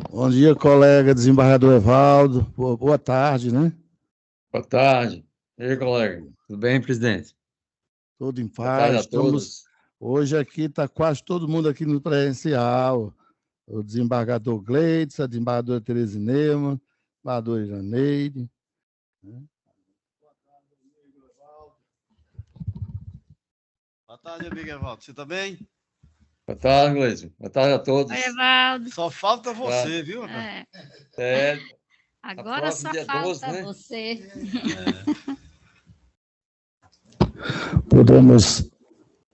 Bom dia, colega desembargador Evaldo. Boa tarde, né? Boa tarde. E aí, colega? Tudo bem, presidente? Tudo em Boa tarde paz. a todos. Hoje aqui está quase todo mundo aqui no presencial. O desembargador Gleides, a desembargadora Tereza Neumann, o desembargador Janeide. Boa tarde, amigo Evaldo. Você está bem? Boa tarde, Gleison. Boa tarde a todos. Oi, Evaldo. Só falta você, viu? Agora só falta 12, né? Você.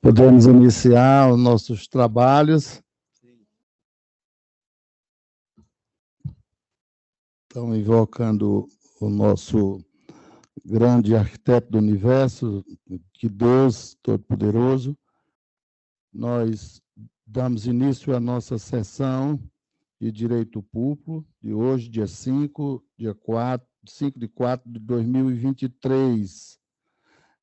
Podemos iniciar os nossos trabalhos. Estamos invocando o nosso grande arquiteto do universo, que Deus Todo-Poderoso. Nós damos início à nossa sessão de Direito Público de hoje, dia 5 de 4 de 2023.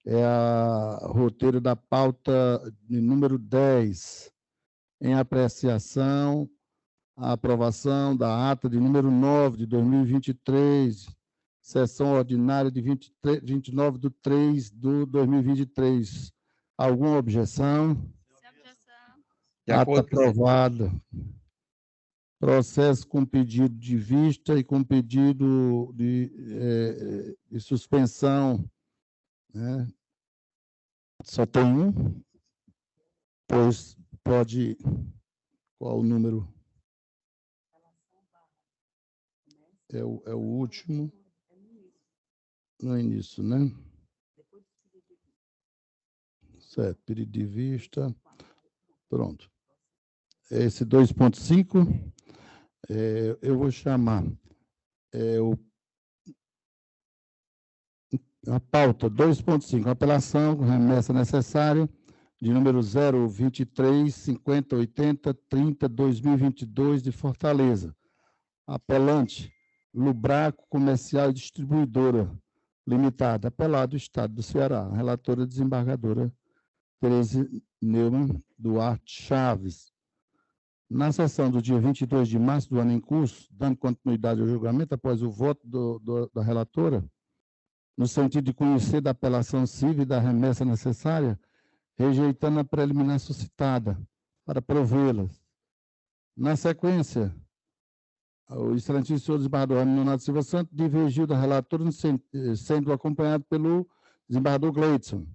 É a roteiro da pauta de número 10, em apreciação, a aprovação da ata de número 9 de 2023, sessão ordinária de 29 de 3 de 2023. Alguma objeção? Ata aprovada. Processo com pedido de vista e com pedido de suspensão. Né? Só tem um? Pois pode... Qual o número? É o último. No início, né? Certo, pedido de vista. Pronto. Esse 2.5, eu vou chamar a pauta 2.5, apelação, remessa necessária, de número 023 50 80 30 2022 de Fortaleza. Apelante, Lubraco Comercial e Distribuidora Limitada, apelado Estado do Ceará. Relatora desembargadora Tereza Neumann Duarte Chaves. Na sessão do dia 22 de março do ano em curso, dando continuidade ao julgamento após o voto da relatora, no sentido de conhecer da apelação civil e da remessa necessária, rejeitando a preliminar suscitada para provê-las. Na sequência, o excelentíssimo senhor desembargador Nonato Silva Santos divergiu da relatora, sendo acompanhado pelo desembargador Gleidson.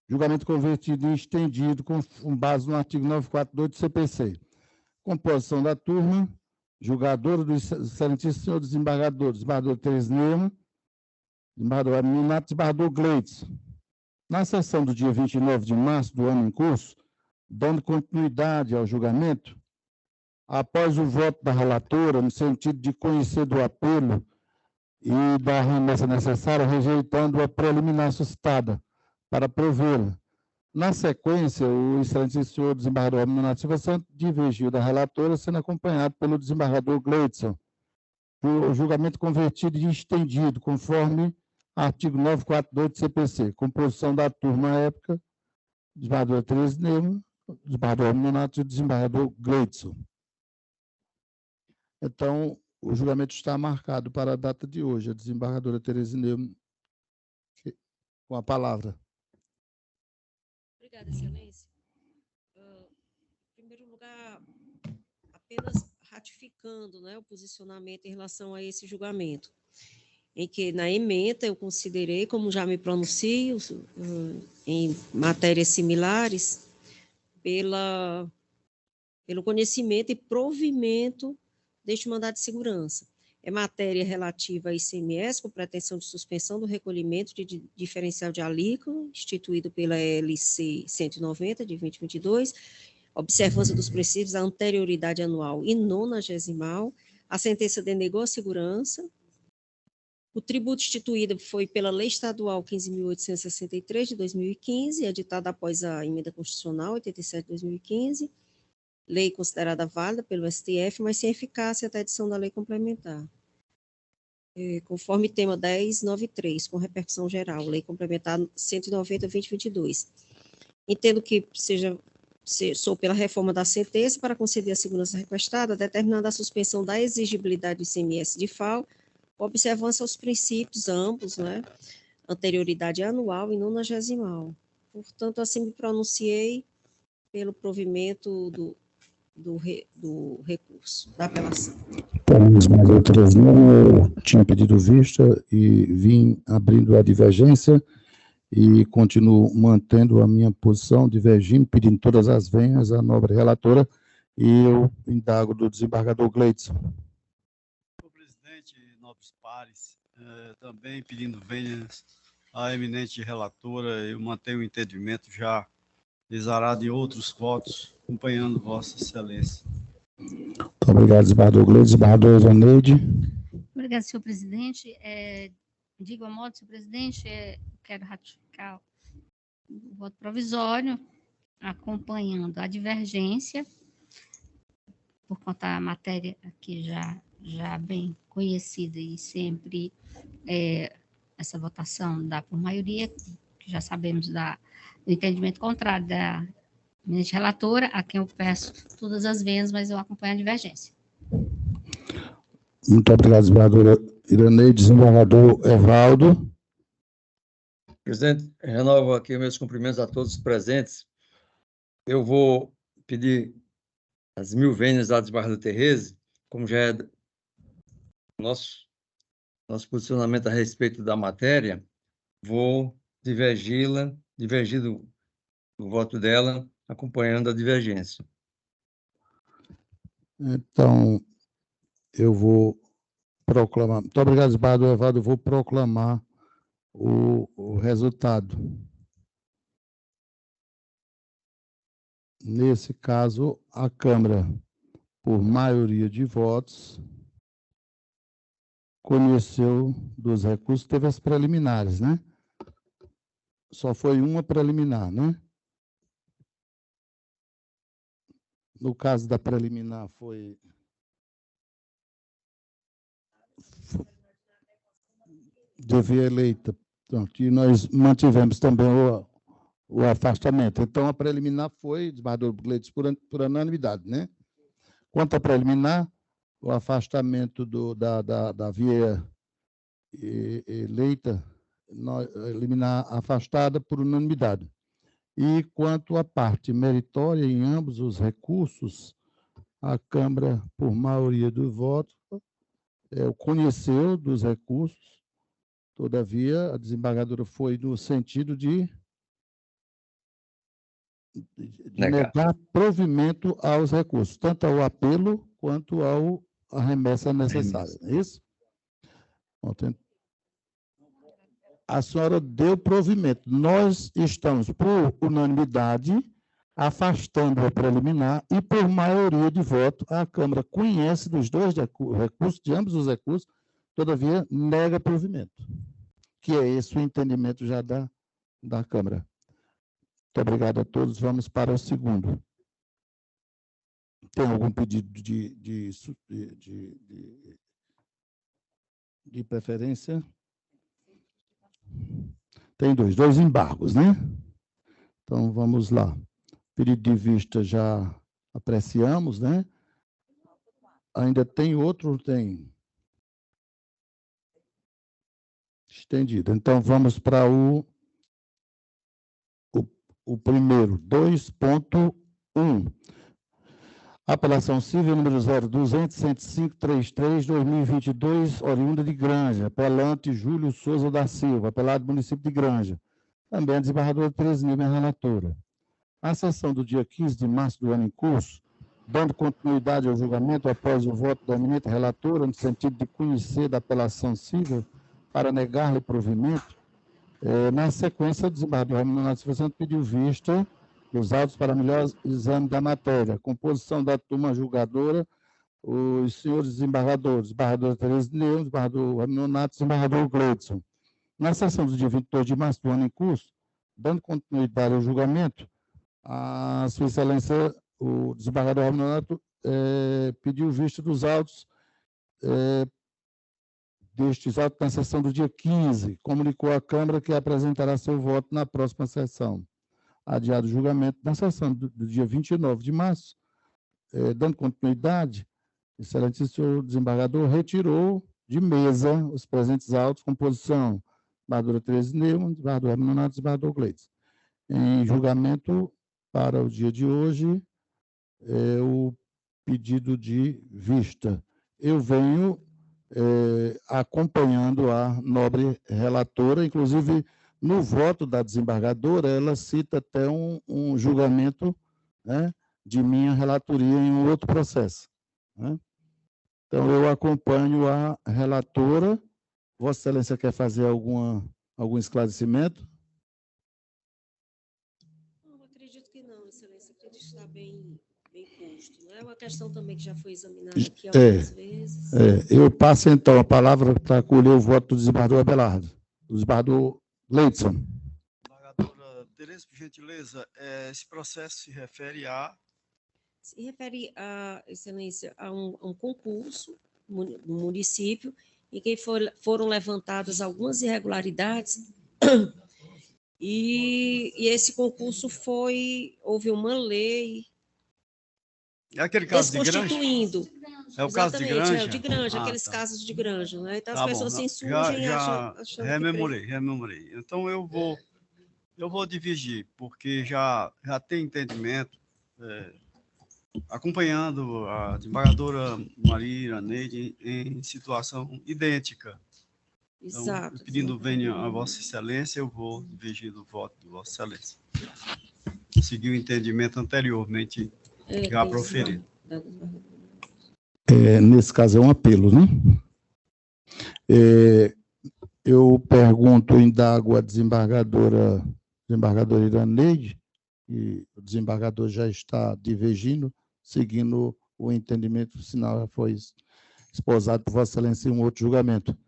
Julgamento convertido e estendido com base no artigo 942 do CPC. Composição da turma: julgadora do excelentíssimo senhor desembargador Tereza Neumann, desembargador Nonato, desembargador Gleidson. Na sessão do dia 29 de março do ano em curso, dando continuidade ao julgamento, após o voto da relatora, no sentido de conhecer do apelo e da remessa necessária, rejeitando a preliminar suscitada para provê-la. Na sequência, o excelentíssimo senhor desembargador Nonato Silva Santos divergiu da relatora, sendo acompanhado pelo desembargador Gleidson. O julgamento convertido e estendido, conforme artigo 942 do CPC. Composição da turma à época: desembargador Tereza Neumann, desembargador Nonato e desembargador Gleidson. Então, o julgamento está marcado para a data de hoje. A desembargadora Tereza Neumann, com a palavra. Obrigada, excelência. Em primeiro lugar, apenas ratificando, né, o posicionamento em relação a esse julgamento, em que na ementa eu considerei, como já me pronuncio, em matérias similares, pelo conhecimento e provimento deste mandado de segurança. É matéria relativa a ICMS, com pretensão de suspensão do recolhimento de diferencial de alíquota, instituído pela LC 190, de 2022, observância dos princípios, a anterioridade anual e nonagesimal, a sentença denegou a segurança, o tributo instituído foi pela Lei Estadual 15.863, de 2015, editada após a Emenda Constitucional 87, de 2015, lei considerada válida pelo STF, mas sem eficácia até a edição da lei complementar. Conforme tema 1093, com repercussão geral, lei complementar 190/2022. Entendo que seja sou pela reforma da sentença para conceder a segurança requestada, determinando a suspensão da exigibilidade do ICMS de FAO, com observância aos princípios ambos, né? Anterioridade anual e nonagesimal. Portanto, assim me pronunciei pelo provimento do recurso, da apelação. Temos mais outras não, eu tinha pedido vista e vim abrindo a divergência e continuo mantendo a minha posição, divergindo, pedindo todas as venhas à nobre relatora, e eu indago do desembargador Gleidson. Senhor presidente, nobres pares, também pedindo venhas à eminente relatora, eu mantenho o entendimento já exarado em outros votos, acompanhando Vossa Excelência. Muito obrigado, desembargador Gleidson. Desembargador Zaneide. Obrigada, senhor presidente. De igual modo, senhor presidente, quero ratificar o voto provisório, acompanhando a divergência, por conta da matéria aqui já bem conhecida e sempre essa votação dá por maioria, que já sabemos do entendimento contrário da eminente relatora, a quem eu peço todas as venhas, mas eu acompanho a divergência. Muito obrigado, desembargadora Iraneide. Desembargador Evaldo. Presidente, renovo aqui meus cumprimentos a todos os presentes. Eu vou pedir as 1000 vênias da desembargadora Tereza, como já é nosso posicionamento a respeito da matéria, vou divergir do voto dela, acompanhando a divergência. Então, eu vou proclamar. Muito obrigado, desembargador Evaldo. Eu vou proclamar o resultado. Nesse caso, a Câmara, por maioria de votos, conheceu dos recursos, teve as preliminares, né? Só foi uma preliminar, né? No caso da preliminar, devia eleita. Pronto, e nós mantivemos também o afastamento. Então, a preliminar foi, desembargador Gleidson, por unanimidade, né? Quanto à preliminar, o afastamento da via eleita, eliminar afastada por unanimidade. E quanto à parte meritória em ambos os recursos, a Câmara, por maioria dos votos, conheceu dos recursos, todavia, a desembargadora foi no sentido de negar provimento aos recursos, tanto ao apelo quanto à remessa necessária. É isso? A senhora deu provimento. Nós estamos, por unanimidade, afastando a preliminar e, por maioria de voto, a Câmara conhece dos dois recursos, de ambos os recursos, todavia nega provimento, que é esse o entendimento já da Câmara. Muito obrigado a todos. Vamos para o segundo. Tem algum pedido de preferência? Tem dois embargos, né? Então, vamos lá. Pedido de vista já apreciamos, né? Ainda tem outro? Tem. Estendido. Então, vamos para o primeiro, 2.1. Apelação civil número 0200-105-33-2022, oriunda de Granja, apelante Júlio Souza da Silva, apelado do município de Granja. Também a desembargadora Tereza Nilma, relatora. A sessão do dia 15 de março do ano em curso, dando continuidade ao julgamento após o voto da eminente relatora, no sentido de conhecer da apelação civil para negar-lhe provimento, na sequência, o desembargador Ramiro Silva Santos pediu vista dos autos para melhor exame da matéria. Composição da turma julgadora, os senhores desembargadores, desembargadora Tereza Nilma, desembargador Ramiro Nonato, desembargador Gleidson. Na sessão do dia 22 de março do ano em curso, dando continuidade ao julgamento, a Sua Excelência, o desembargador Ramiro Nonato, pediu vista dos autos destes autos na sessão do dia 15, comunicou à Câmara que apresentará seu voto na próxima sessão. adiado o julgamento na sessão do dia 29 de março, dando continuidade, excelentíssimo senhor desembargador retirou de mesa os presentes autos, composição desembargadora Tereza Neumann, desembargador Hermínio Nonato, desembargador Gleides. Em julgamento para o dia de hoje, o pedido de vista. Eu venho acompanhando a nobre relatora, inclusive no voto da desembargadora, ela cita até um julgamento, né, de minha relatoria em um outro processo, né? Então, eu acompanho a relatora. Vossa Excelência quer fazer algum esclarecimento? Não, acredito que não, Excelência. Acredito que está bem posto. Não é uma questão também que já foi examinada aqui algumas vezes. Eu passo, então, a palavra para acolher o voto do desembargador Abelardo. Do desembargador Leidson. Desembargadora Tereza, por gentileza, esse processo se refere a... Se refere, Excelência, a um concurso no município em que foram levantadas algumas irregularidades e esse concurso houve uma lei É aquele caso de Granja? desconstituindo. É o caso de Granja? É o de Granja, aqueles tá. casos de Granja, né? Então, Tá as pessoas bom, se insurgem achando rememorei. Então, eu vou dividir, porque já tem entendimento, acompanhando a desembargadora Maria Iraneide em situação idêntica. Então, Exato. Pedindo vênia a Vossa Excelência, eu vou dividir o voto de Vossa Excelência. Seguir o entendimento anteriormente já proferido. Nesse caso, é um apelo, né? Eu pergunto, indago a desembargadora Iraneide, e o desembargador já está divergindo, seguindo o entendimento, o sinal já foi esposado por Vossa Excelência em um outro julgamento.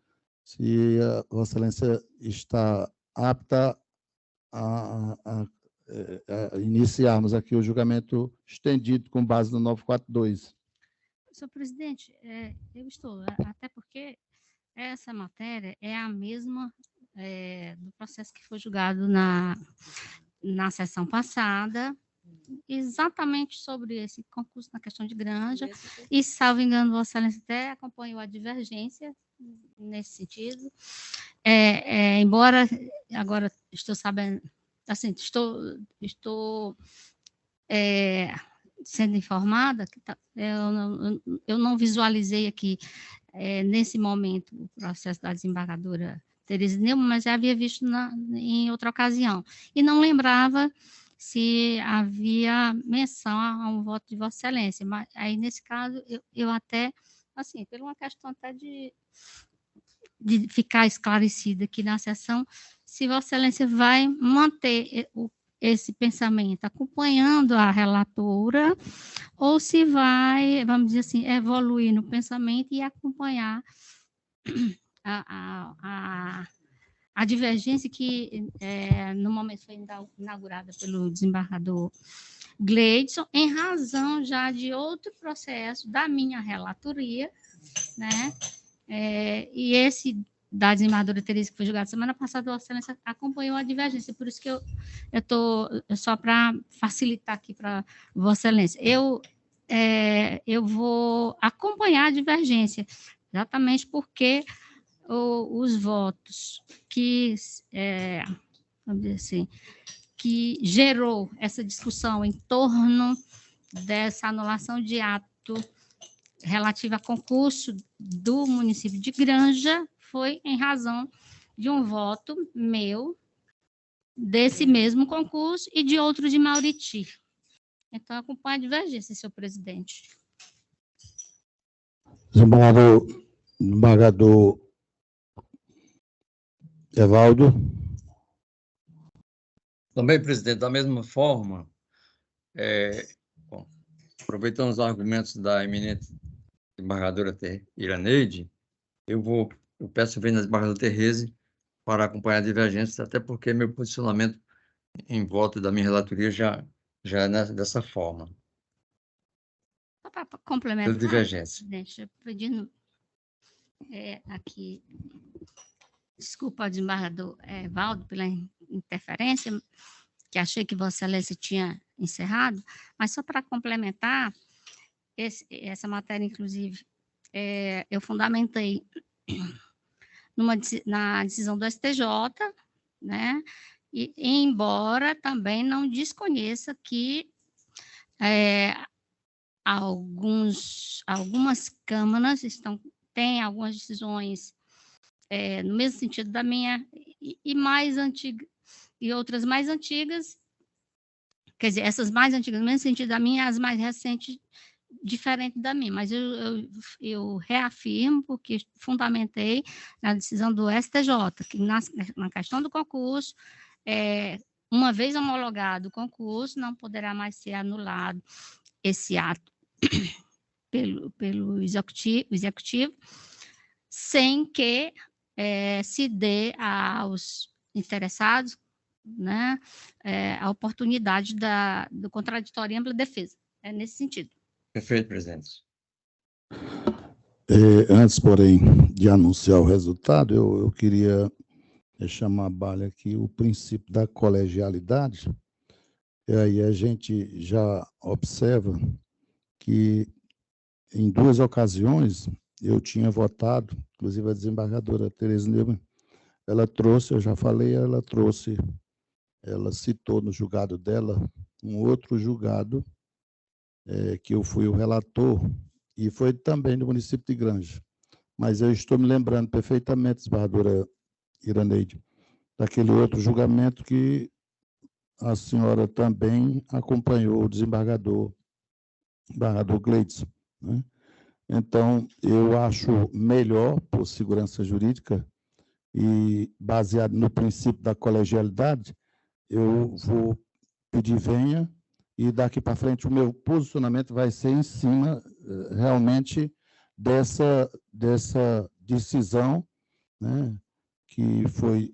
Se a Vossa Excelência está apta a iniciarmos aqui o julgamento estendido com base no 942. Senhor presidente, eu estou, até porque essa matéria é a mesma do processo que foi julgado na sessão passada, exatamente sobre esse concurso na questão de Granja, e, salvo engano, Vossa Excelência até acompanhou a divergência nesse sentido. Embora agora estou sabendo, assim, estou sendo informada que eu não visualizei aqui nesse momento o processo da desembargadora Tereza Neumann, mas já havia visto em outra ocasião e não lembrava se havia menção a um voto de Vossa Excelência. Mas aí nesse caso eu até, assim, por uma questão até de ficar esclarecida aqui na sessão, se Vossa Excelência vai manter esse pensamento acompanhando a relatora, ou se vai, vamos dizer assim, evoluir no pensamento e acompanhar a divergência que no momento foi inaugurada pelo desembargador Gleidson, em razão já de outro processo da minha relatoria, né? E esse da desembargadora Tereza, que foi julgado semana passada, Vossa Excelência acompanhou a divergência, por isso que eu estou, só para facilitar aqui para Vossa Excelência, eu vou acompanhar a divergência, exatamente porque os votos que, vamos dizer assim, que gerou essa discussão em torno dessa anulação de ato relativa a concurso do município de Granja foi em razão de um voto meu desse mesmo concurso e de outro de Mauriti. Então, acompanha a divergência, senhor presidente. Desembargador Evaldo. Também, presidente, da mesma forma, aproveitando os argumentos da eminente desembargadora Iraneide, eu peço vênia à desembargadora Tereza para acompanhar a divergência, até porque meu posicionamento em voto da minha relatoria já é dessa forma. Só para complementar, Pela divergência. presidente, pedindo aqui, desculpa ao desembargador Evaldo pela interferência, que achei que Vossa Excelência tinha encerrado, mas só para complementar, essa matéria, inclusive, eu fundamentei na decisão do STJ, né? E, embora também não desconheça que algumas câmaras têm algumas decisões no mesmo sentido da minha, e mais antiga, e outras mais antigas, quer dizer, essas mais antigas no mesmo sentido da minha, as mais recentes diferente da minha, mas eu reafirmo, porque fundamentei na decisão do STJ, que na questão do concurso, uma vez homologado o concurso, não poderá mais ser anulado esse ato pelo executivo, sem que se dê aos interessados, né, a oportunidade do contraditório e ampla defesa. É nesse sentido. Perfeito, presidente. Antes, porém, de anunciar o resultado, eu queria chamar a balha aqui o princípio da colegialidade. E aí a gente já observa que, em 2 ocasiões, eu tinha votado, inclusive a desembargadora Tereza Neumann, ela trouxe, eu já falei, ela citou no julgado dela um outro julgado, que eu fui o relator, e foi também no município de Granja. Mas eu estou me lembrando perfeitamente, desembargadora Iraneide, daquele outro julgamento que a senhora também acompanhou o desembargador Gleidson, né? Então, eu acho melhor, por segurança jurídica, e baseado no princípio da colegialidade, eu vou pedir venha, e daqui para frente o meu posicionamento vai ser em cima, realmente, dessa decisão, né, que foi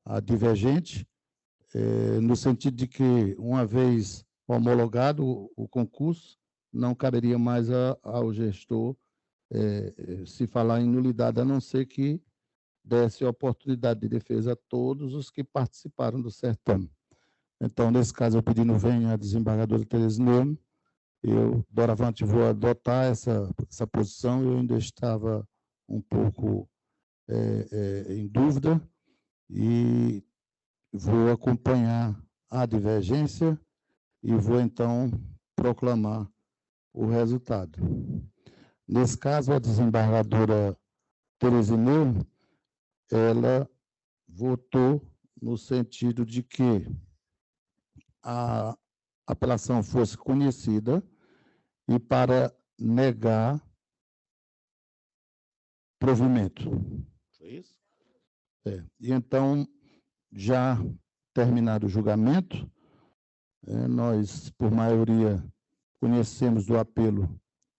a divergente, no sentido de que, uma vez homologado o concurso, não caberia mais ao gestor se falar em nulidade, a não ser que desse oportunidade de defesa a todos os que participaram do certame. Então, nesse caso, eu pedindo venha a desembargadora Tereza Neumann, eu, doravante, vou adotar essa posição, eu ainda estava um pouco em dúvida, e vou acompanhar a divergência e vou, então, proclamar o resultado. Nesse caso, a desembargadora Tereza Neumann, ela votou no sentido de que a apelação fosse conhecida e para negar provimento. Foi isso? E então, já terminado o julgamento, nós, por maioria, conhecemos do apelo,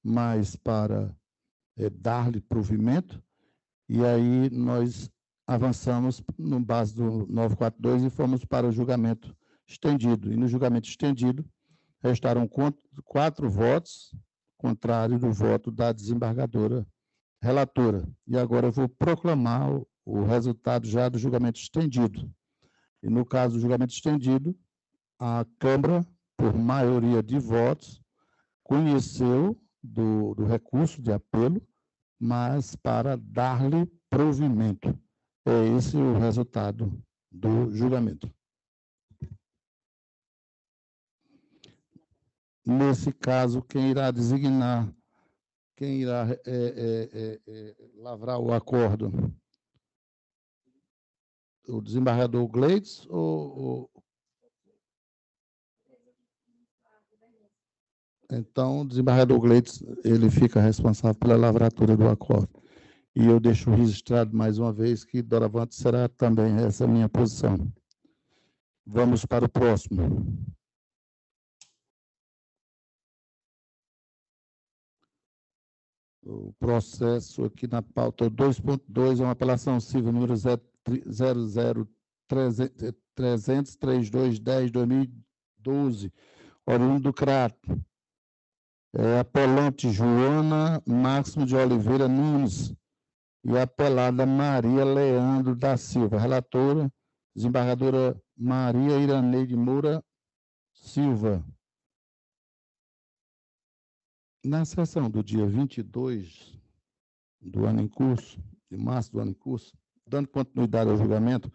mas para dar-lhe provimento, e aí nós avançamos no base do 942 e fomos para o julgamento estendido. E no julgamento estendido, restaram 4 votos, contrário do voto da desembargadora relatora. E agora eu vou proclamar o resultado já do julgamento estendido. E no caso do julgamento estendido, a Câmara, por maioria de votos, conheceu do recurso de apelo, mas para dar-lhe provimento. É esse o resultado do julgamento. Nesse caso, quem irá designar, quem irá lavrar o acordo? O desembargador Gleidson ou... Então, o desembargador Gleidson, ele fica responsável pela lavratura do acordo. E eu deixo registrado mais uma vez que, doravante, será também essa a minha posição. Vamos para o próximo. O processo aqui na pauta 2.2 é uma apelação civil número 0033210-2012, oriundo do Crato. Apelante Joana Máximo de Oliveira Nunes e apelada Maria Leandro da Silva. Relatora, desembargadora Maria Iraneide Moura Silva. Na sessão do dia 22 do ano em curso, de março do ano em curso, dando continuidade ao julgamento,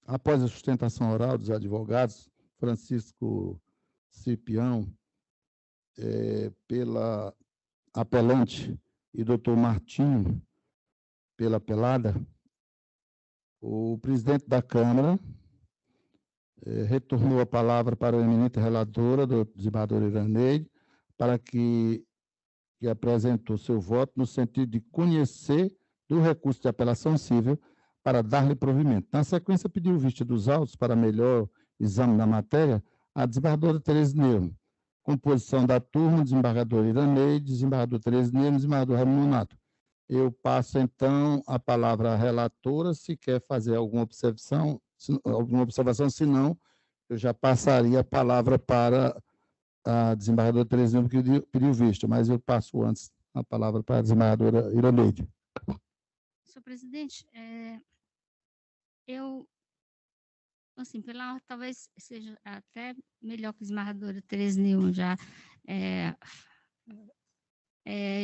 após a sustentação oral dos advogados Francisco Cipião, pela apelante, e doutor Martinho, pela apelada, o presidente da Câmara retornou a palavra para a eminente relatora, do desembargador Iraneide, para que apresentou seu voto no sentido de conhecer do recurso de apelação civil para dar-lhe provimento. Na sequência, pediu vista dos autos para melhor exame da matéria a desembargadora Tereza Neumann. Composição da turma, desembargador Iraneide, desembargador Tereza Neumann, desembargador Raimundo Nonato. Eu passo, então, a palavra à relatora, se quer fazer alguma observação, se não, eu já passaria a palavra para a desembargadora Tereza Neumann, que pediu vista, mas eu passo antes a palavra para a desembargadora Iraneide. Senhor presidente, eu, assim, pela ordem, talvez seja até melhor que a desembargadora Tereza Neumann já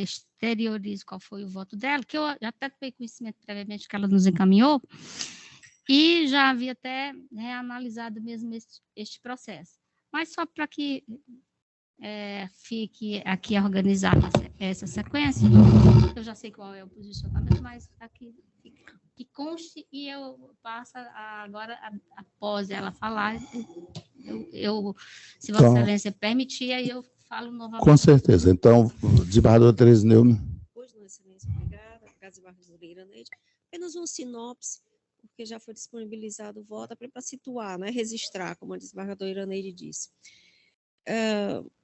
exteriorize qual foi o voto dela, que eu já até tomei conhecimento previamente que ela nos encaminhou, e já havia até reanalisado mesmo este processo. Mas só para que fique aqui organizada essa sequência, eu já sei qual é o posicionamento, mas aqui que conste, e eu passo agora, após ela falar, se Vossa Excelência permitir, aí eu falo novamente. Com certeza. Então, desembargador Tereza Neumann. Pois não, Excelência, obrigada. Obrigada, desembargadora Iraneide. Apenas uma sinopse, porque já foi disponibilizado o voto, para situar, né, registrar, como a desembargadora Iraneide disse.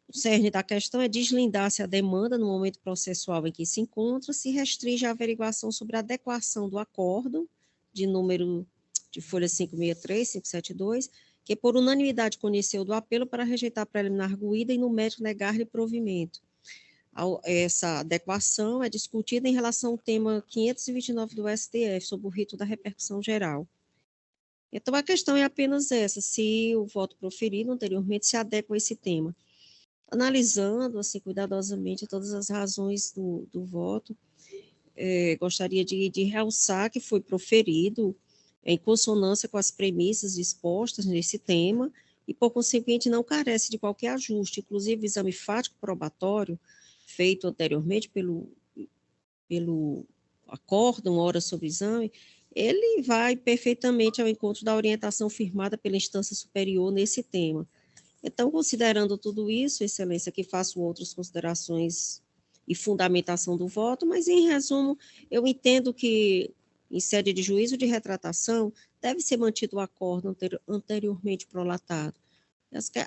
O cerne da questão é deslindar se a demanda, no momento processual em que se encontra, se restringe à averiguação sobre a adequação do acórdão, de número de folha 563, 572, que por unanimidade conheceu do apelo para rejeitar a preliminar arguída e no mérito negar-lhe provimento. Essa adequação é discutida em relação ao tema 529 do STF, sobre o rito da repercussão geral. Então, a questão é apenas essa, se o voto proferido anteriormente se adequa a esse tema. Analisando, assim, cuidadosamente todas as razões do voto, gostaria de realçar que foi proferido em consonância com as premissas expostas nesse tema e, por conseguinte, não carece de qualquer ajuste, inclusive o exame fático probatório feito anteriormente pelo acórdão, hora sobre exame, ele vai perfeitamente ao encontro da orientação firmada pela instância superior nesse tema. Então, considerando tudo isso, Excelência, que faço outras considerações e fundamentação do voto, mas, em resumo, eu entendo que, em sede de juízo de retratação, deve ser mantido o acordo anteriormente prolatado.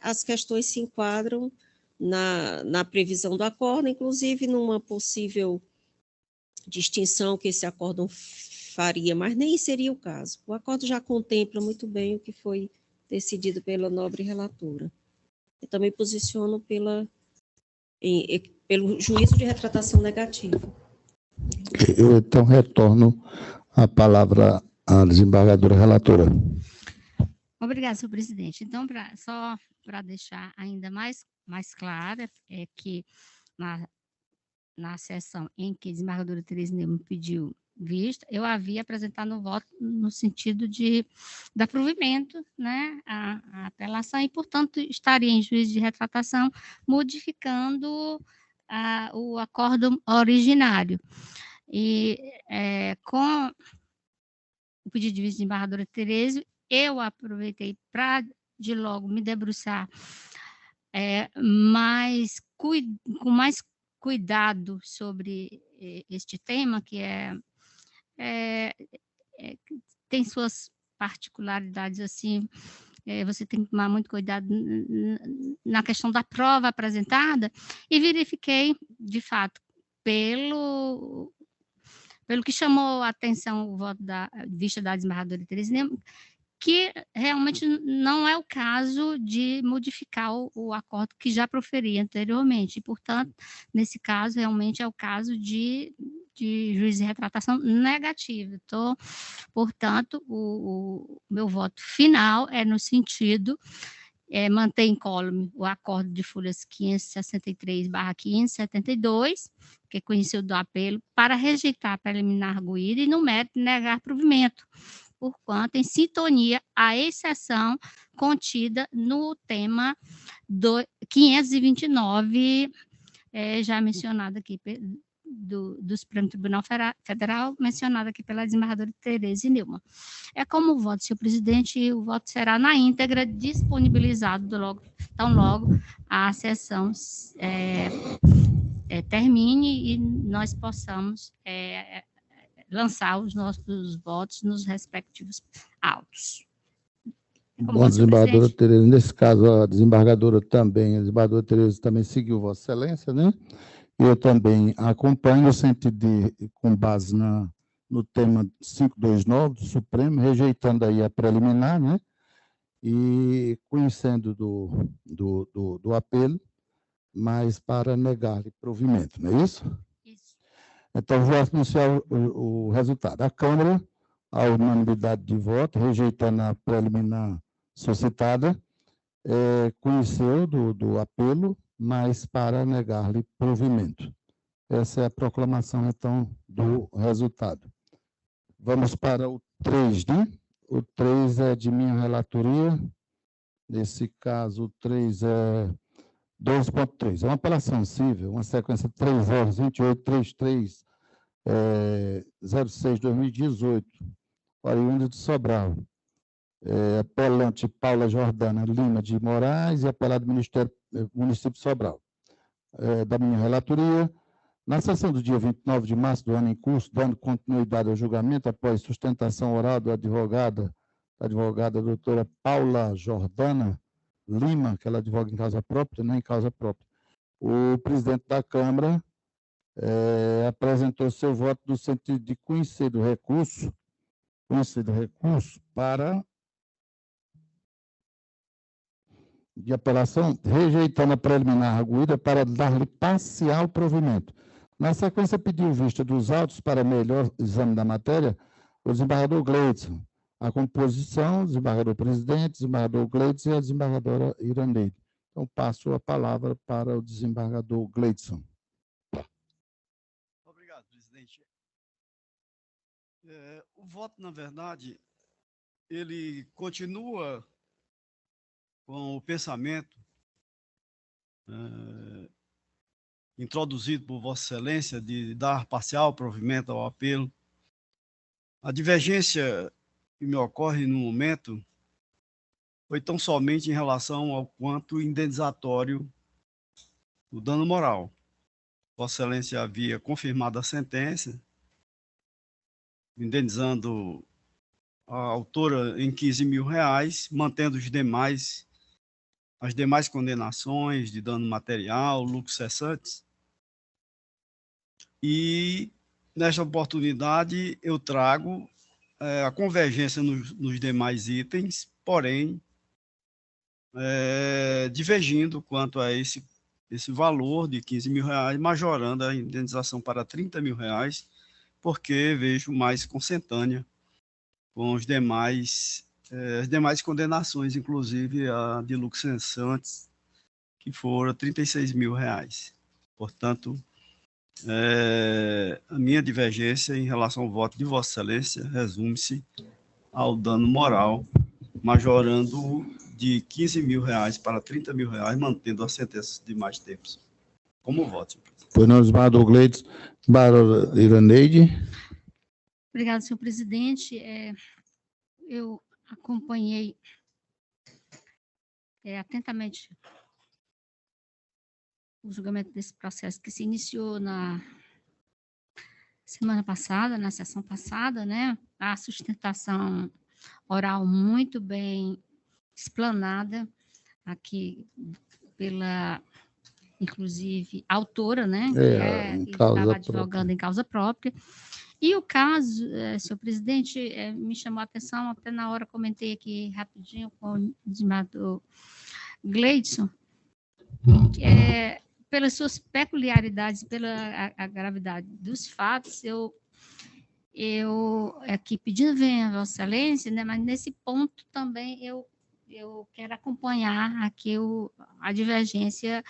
As questões se enquadram na previsão do acordo, inclusive numa possível distinção que esse acordo faria, mas nem seria o caso. O acordo já contempla muito bem o que foi decidido pela nobre relatora. Eu também posiciono pelo juízo de retratação negativa. Eu, então, retorno a palavra à desembargadora relatora. Obrigada, senhor presidente. Então, só para deixar ainda mais clara, é que na sessão em que a desembargadora Tereza Neumann pediu vista, eu havia apresentado no voto no sentido de dar provimento, né, à apelação, e, portanto, estaria em juízo de retratação modificando o acordo originário. E com o pedido de vista da desembargadora Tereza, eu aproveitei para, de logo, me debruçar com mais cuidado sobre este tema, que tem suas particularidades, assim, você tem que tomar muito cuidado na questão da prova apresentada, e verifiquei, de fato, pelo que chamou a atenção o voto da vista da desembargadora Tereza Neumann, que realmente não é o caso de modificar o acordo que já proferi anteriormente. E, portanto, nesse caso, realmente é o caso de de juízo de retratação negativa. Então, portanto, o meu voto final é no sentido manter incólume o acordo de folhas 563/572, que é conhecido do apelo, para rejeitar a preliminar arguída e, no mérito, negar provimento, porquanto em sintonia à exceção contida no tema 529, já mencionado aqui do Supremo Tribunal Federal, mencionado aqui pela desembargadora Tereza Neumann. Como voto, senhor presidente, o voto será na íntegra disponibilizado tão logo a sessão termine e nós possamos lançar os nossos votos nos respectivos autos. Bom, desembargadora Tereza, nesse caso, a desembargadora Tereza também seguiu Vossa Excelência, né? Eu também acompanho no sentido de, com base no tema 529 do Supremo, rejeitando aí a preliminar, né? E conhecendo do apelo, mas para negar-lhe provimento, não é isso? Isso. Então, vou anunciar o resultado. A Câmara, a unanimidade de voto, rejeitando a preliminar suscitada, conheceu do apelo, mas para negar-lhe provimento. Essa é a proclamação, então, do resultado. Vamos para o 3, né? O 3 é de minha relatoria. Nesse caso, o 3 é 12.3. É uma apelação civil, uma sequência 3.028.3306/2018, oriundo de Sobral. Apelante Paula Jordana Lima de Moraes e apelado Município de Sobral. Da minha relatoria, na sessão do dia 29 de março do ano em curso, dando continuidade ao julgamento após sustentação oral da advogada doutora Paula Jordana Lima, que ela advoga em causa própria, não em causa própria, o presidente da Câmara apresentou seu voto no sentido de conhecer do recurso para de apelação, rejeitando a preliminar arguída para dar-lhe parcial provimento. Na sequência, pediu vista dos autos para melhor exame da matéria o desembargador Gleidson. A composição, o desembargador presidente, o desembargador Gleidson e a desembargadora Iraneide. Então, passo a palavra para o desembargador Gleidson. Obrigado, presidente. O voto, na verdade, ele continua com o pensamento introduzido por Vossa Excelência de dar parcial provimento ao apelo. A divergência que me ocorre no momento foi tão somente em relação ao quanto indenizatório do dano moral. Vossa Excelência havia confirmado a sentença, indenizando a autora em R$15 mil, mantendo as demais condenações de dano material, lucros cessantes. E, nesta oportunidade, eu trago a convergência nos demais itens, porém, divergindo quanto a esse valor de R$15 mil, majorando a indenização para R$30 mil, porque vejo mais consentânea com as demais condenações, inclusive a de lucros cessantes, que foram R$36 mil. Portanto, a minha divergência em relação ao voto de Vossa Excelência resume-se ao dano moral, majorando de R$15 mil para R$30 mil, mantendo a sentença de mais tempos. Como voto, senhor presidente? Pois não, desembargador Gleidson. Desembargadora Iraneide. Obrigada, senhor presidente. Eu acompanhei atentamente o julgamento desse processo que se iniciou na semana passada, na sessão passada, né? A sustentação oral muito bem explanada aqui pela, inclusive, autora, né? Que estava advogando em causa própria. E o caso, senhor presidente, me chamou a atenção, até na hora comentei aqui rapidinho com o desembargador Gleidson, pelas suas peculiaridades, pela a gravidade dos fatos, eu aqui pedindo venha a Vossa Excelência, né, mas nesse ponto também eu quero acompanhar aqui a divergência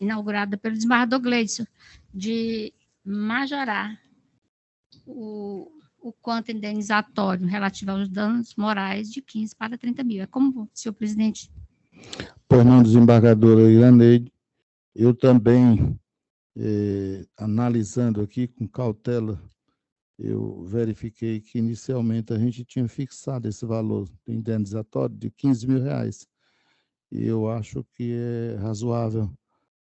inaugurada pelo desembargador Gleidson, de majorar o quanto indenizatório relativo aos danos morais de 15 para 30 mil. É como, senhor presidente? Pois não, desembargadora Iraneide, eu também, analisando aqui com cautela, eu verifiquei que inicialmente a gente tinha fixado esse valor indenizatório de 15 mil reais. E eu acho que é razoável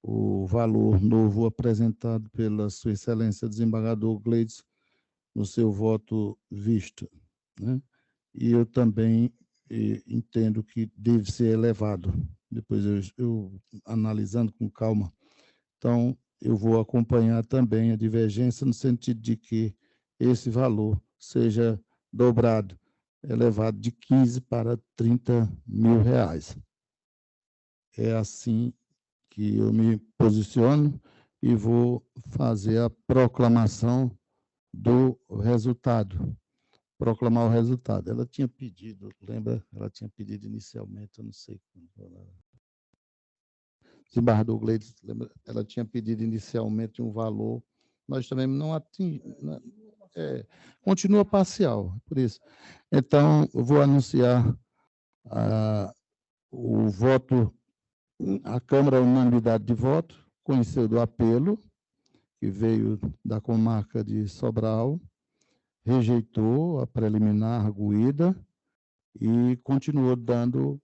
o valor novo apresentado pela Sua Excelência desembargador Gleidson no seu voto vista, né? E eu também entendo que deve ser elevado. Depois eu analisando com calma. Então, eu vou acompanhar também a divergência no sentido de que esse valor seja dobrado, elevado de 15 para 30 mil reais. É assim que eu me posiciono e vou fazer a proclamação do resultado. Proclamar o resultado. Ela tinha pedido, lembra? Ela tinha pedido inicialmente, eu não sei quando. Desembargador Gleidson, lembra? Ela tinha pedido inicialmente um valor, nós também não atingimos. Continua parcial, por isso. Então, eu vou anunciar o voto, a Câmara, unanimidade de voto, conheceu do apelo, que veio da comarca de Sobral, rejeitou a preliminar arguída e continuou dando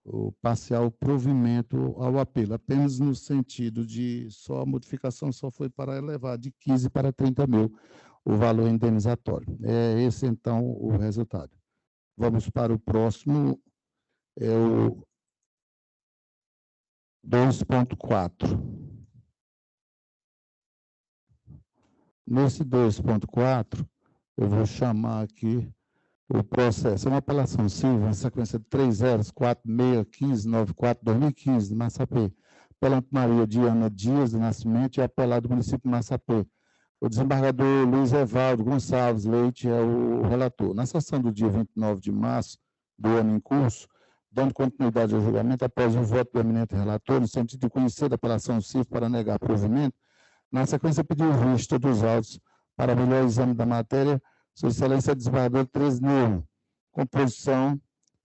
o parcial provimento ao apelo, apenas no sentido de a modificação só foi para elevar de 15 para 30 mil o valor indenizatório. É esse, então, o resultado. Vamos para o próximo, é o 2.4. Nesse 2.4, eu vou chamar aqui o processo. É uma apelação civil, na sequência de 30461594-2015, de Massapê. Apelante Maria Diana Dias do Nascimento e apelado do município de Massapê. O desembargador Luiz Evaldo Gonçalves Leite é o relator. Na sessão do dia 29 de março do ano em curso, dando continuidade ao julgamento, após o voto do eminente relator, no sentido de conhecer da apelação civil para negar provimento, na sequência pediu vista dos autos para melhor exame da matéria, Sua Excelência desembargador Tereza Neumann, composição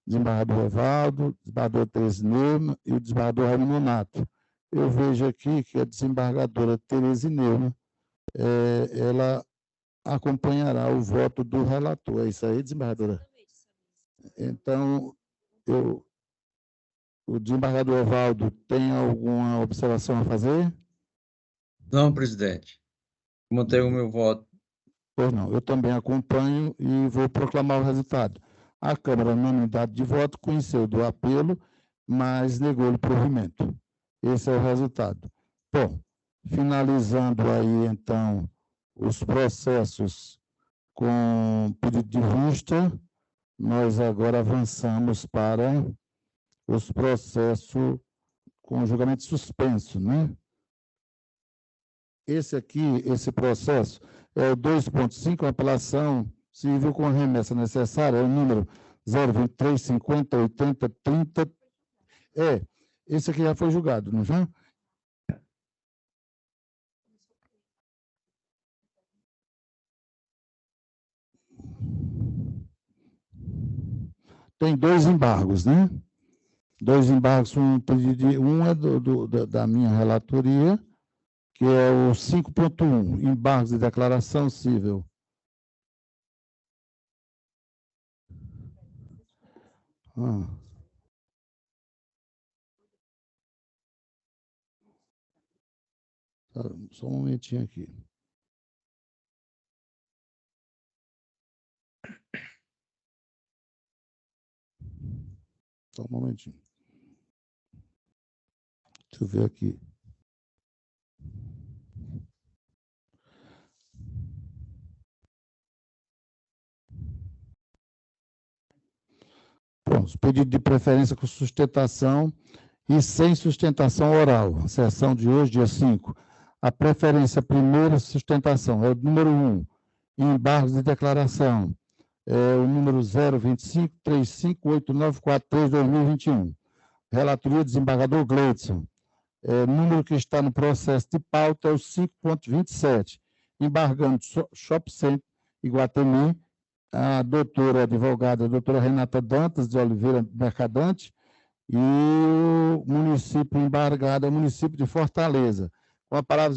desembargador Evaldo, desembargador Tereza Neumann e o desembargador Raimundo Nonato. Eu vejo aqui que a desembargadora Tereza Neumann, ela acompanhará o voto do relator. É isso aí, desembargadora? Então, o desembargador Evaldo tem alguma observação a fazer? Não, presidente. Mantenho o meu voto. Pois não, eu também acompanho e vou proclamar o resultado. A Câmara, na unanimidade de voto, conheceu do apelo, mas negou o provimento. Esse é o resultado. Bom, finalizando aí, então, os processos com pedido de vista, nós agora avançamos para os processos com julgamento suspenso, né? Esse processo é o 2.5, a apelação civil com a remessa necessária, é o número 023 50 80 30. Esse aqui já foi julgado, não já? Tem 2 embargos, né? 2 embargos, um é da minha relatoria, que é o 5.1, embargos de declaração civil. Só um momentinho aqui. Só um momentinho. Deixa eu ver aqui. Bom, os pedidos de preferência com sustentação e sem sustentação oral. A sessão de hoje, dia 5. A preferência primeira sustentação é o número 1, embargos de declaração, é o número 025358943/2021. Relatoria do desembargador Gleidson. Número que está no processo de pauta é o 5.27, embargando Shopping Center Iguatemi, a doutora advogada, a doutora Renata Dantas de Oliveira Mercadante, e o município embargado é o município de Fortaleza. Com a palavra o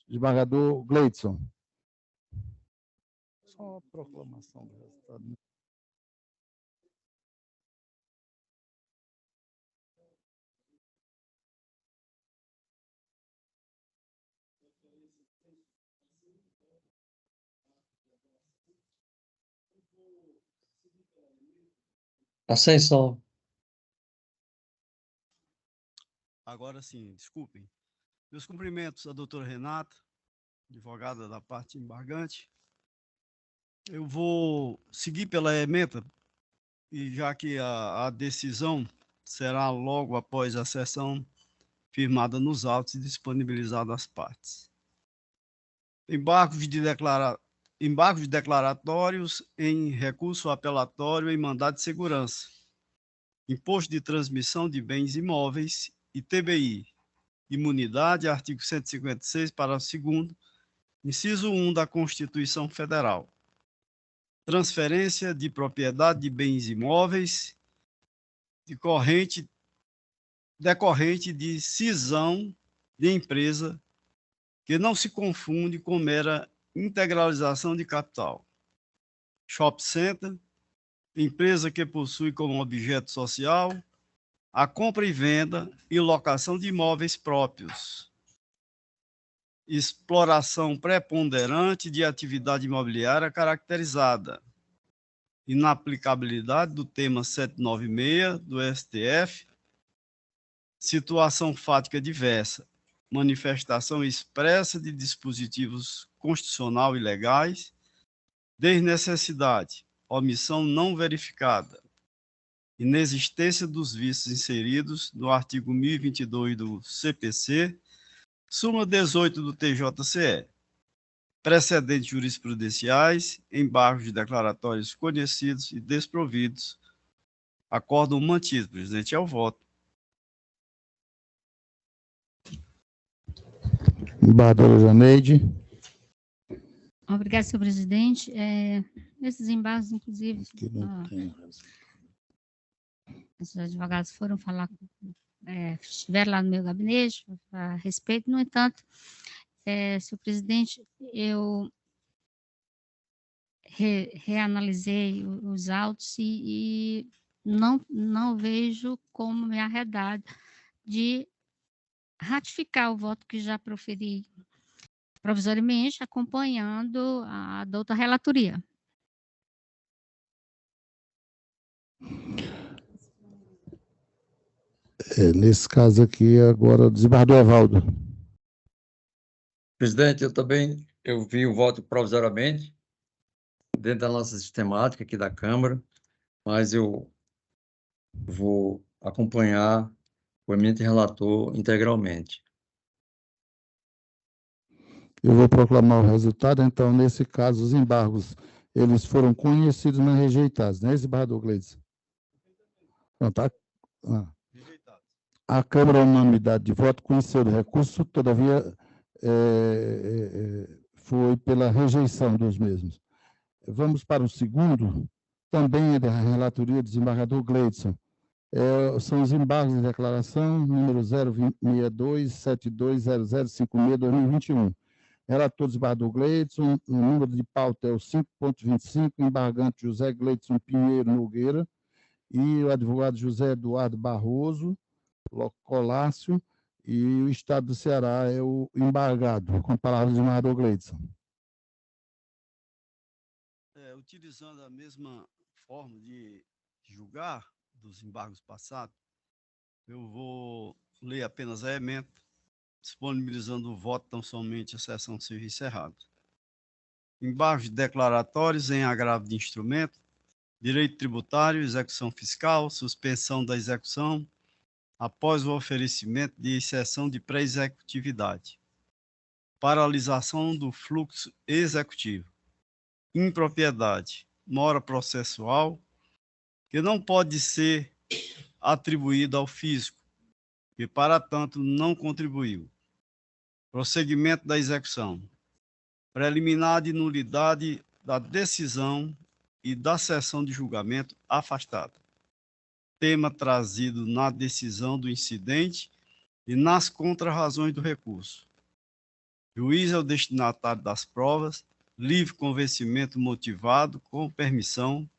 desembargador Gleidson. Só a proclamação do resultado. Ascensão. Agora sim, desculpem. Meus cumprimentos à doutora Renata, advogada da parte embargante. Eu vou seguir pela ementa, e já que a decisão será logo após a sessão firmada nos autos e disponibilizada às partes. Embargos de declaratórios em recurso apelatório em mandado de segurança, imposto de transmissão de bens imóveis e TBI, imunidade, artigo 156, parágrafo 2º, inciso 1 da Constituição Federal. Transferência de propriedade de bens imóveis decorrente de cisão de empresa que não se confunde com mera integralização de capital. Shopping Center, empresa que possui como objeto social a compra e venda e locação de imóveis próprios. Exploração preponderante de atividade imobiliária caracterizada. Inaplicabilidade do tema 796 do STF. Situação fática diversa. Manifestação expressa de dispositivos constitucional e legais. Desnecessidade. Omissão não verificada. Inexistência dos vícios inseridos no artigo 1022 do CPC, súmula 18 do TJCE, precedentes jurisprudenciais, embargos de declaratórios conhecidos e desprovidos, acórdão mantido. Presidente, é o voto. Embargadora Janeide. Obrigada, senhor presidente. Esses embargos, inclusive, os advogados foram falar, estiveram lá no meu gabinete a respeito. No entanto, senhor presidente, eu reanalisei os autos e não vejo como me arredar de ratificar o voto que já proferi provisoriamente, acompanhando a douta relatoria. Nesse caso aqui, agora, o desembargador Evaldo. Presidente, eu vi o voto provisoriamente, dentro da nossa sistemática aqui da Câmara, mas eu vou acompanhar o eminente relator integralmente. Eu vou proclamar o resultado. Então, nesse caso, os embargos, eles foram conhecidos, mas rejeitados, né, desembargador Gleidson? Não, tá? A Câmara, unanimidade de voto, conheceu o recurso, todavia, foi pela rejeição dos mesmos. Vamos para o segundo, também é da relatoria do desembargador Gleidson. São os embargos de declaração, número 062720056/2021. Relator desembargador Gleidson, o número de pauta é o 5.25, embargante José Gleidson Pinheiro Nogueira, e o advogado José Eduardo Barroso Colácio, e o Estado do Ceará é o embargado. Com a palavra do desembargador Gleidson. Utilizando a mesma forma de julgar dos embargos passados, eu vou ler apenas a ementa, disponibilizando o voto tão somente a sessão seja encerrada. Embargos declaratórios em agravo de instrumento, direito tributário, execução fiscal, suspensão da execução, após o oferecimento de exceção de pré-executividade, paralisação do fluxo executivo, impropriedade, mora processual, que não pode ser atribuído ao físico, que para tanto não contribuiu. Prosseguimento da execução. Preliminar de nulidade da decisão e da sessão de julgamento afastada. Tema trazido na decisão do incidente e nas contrarrazões do recurso. Juiz é o destinatário das provas, livre convencimento motivado, com permissão,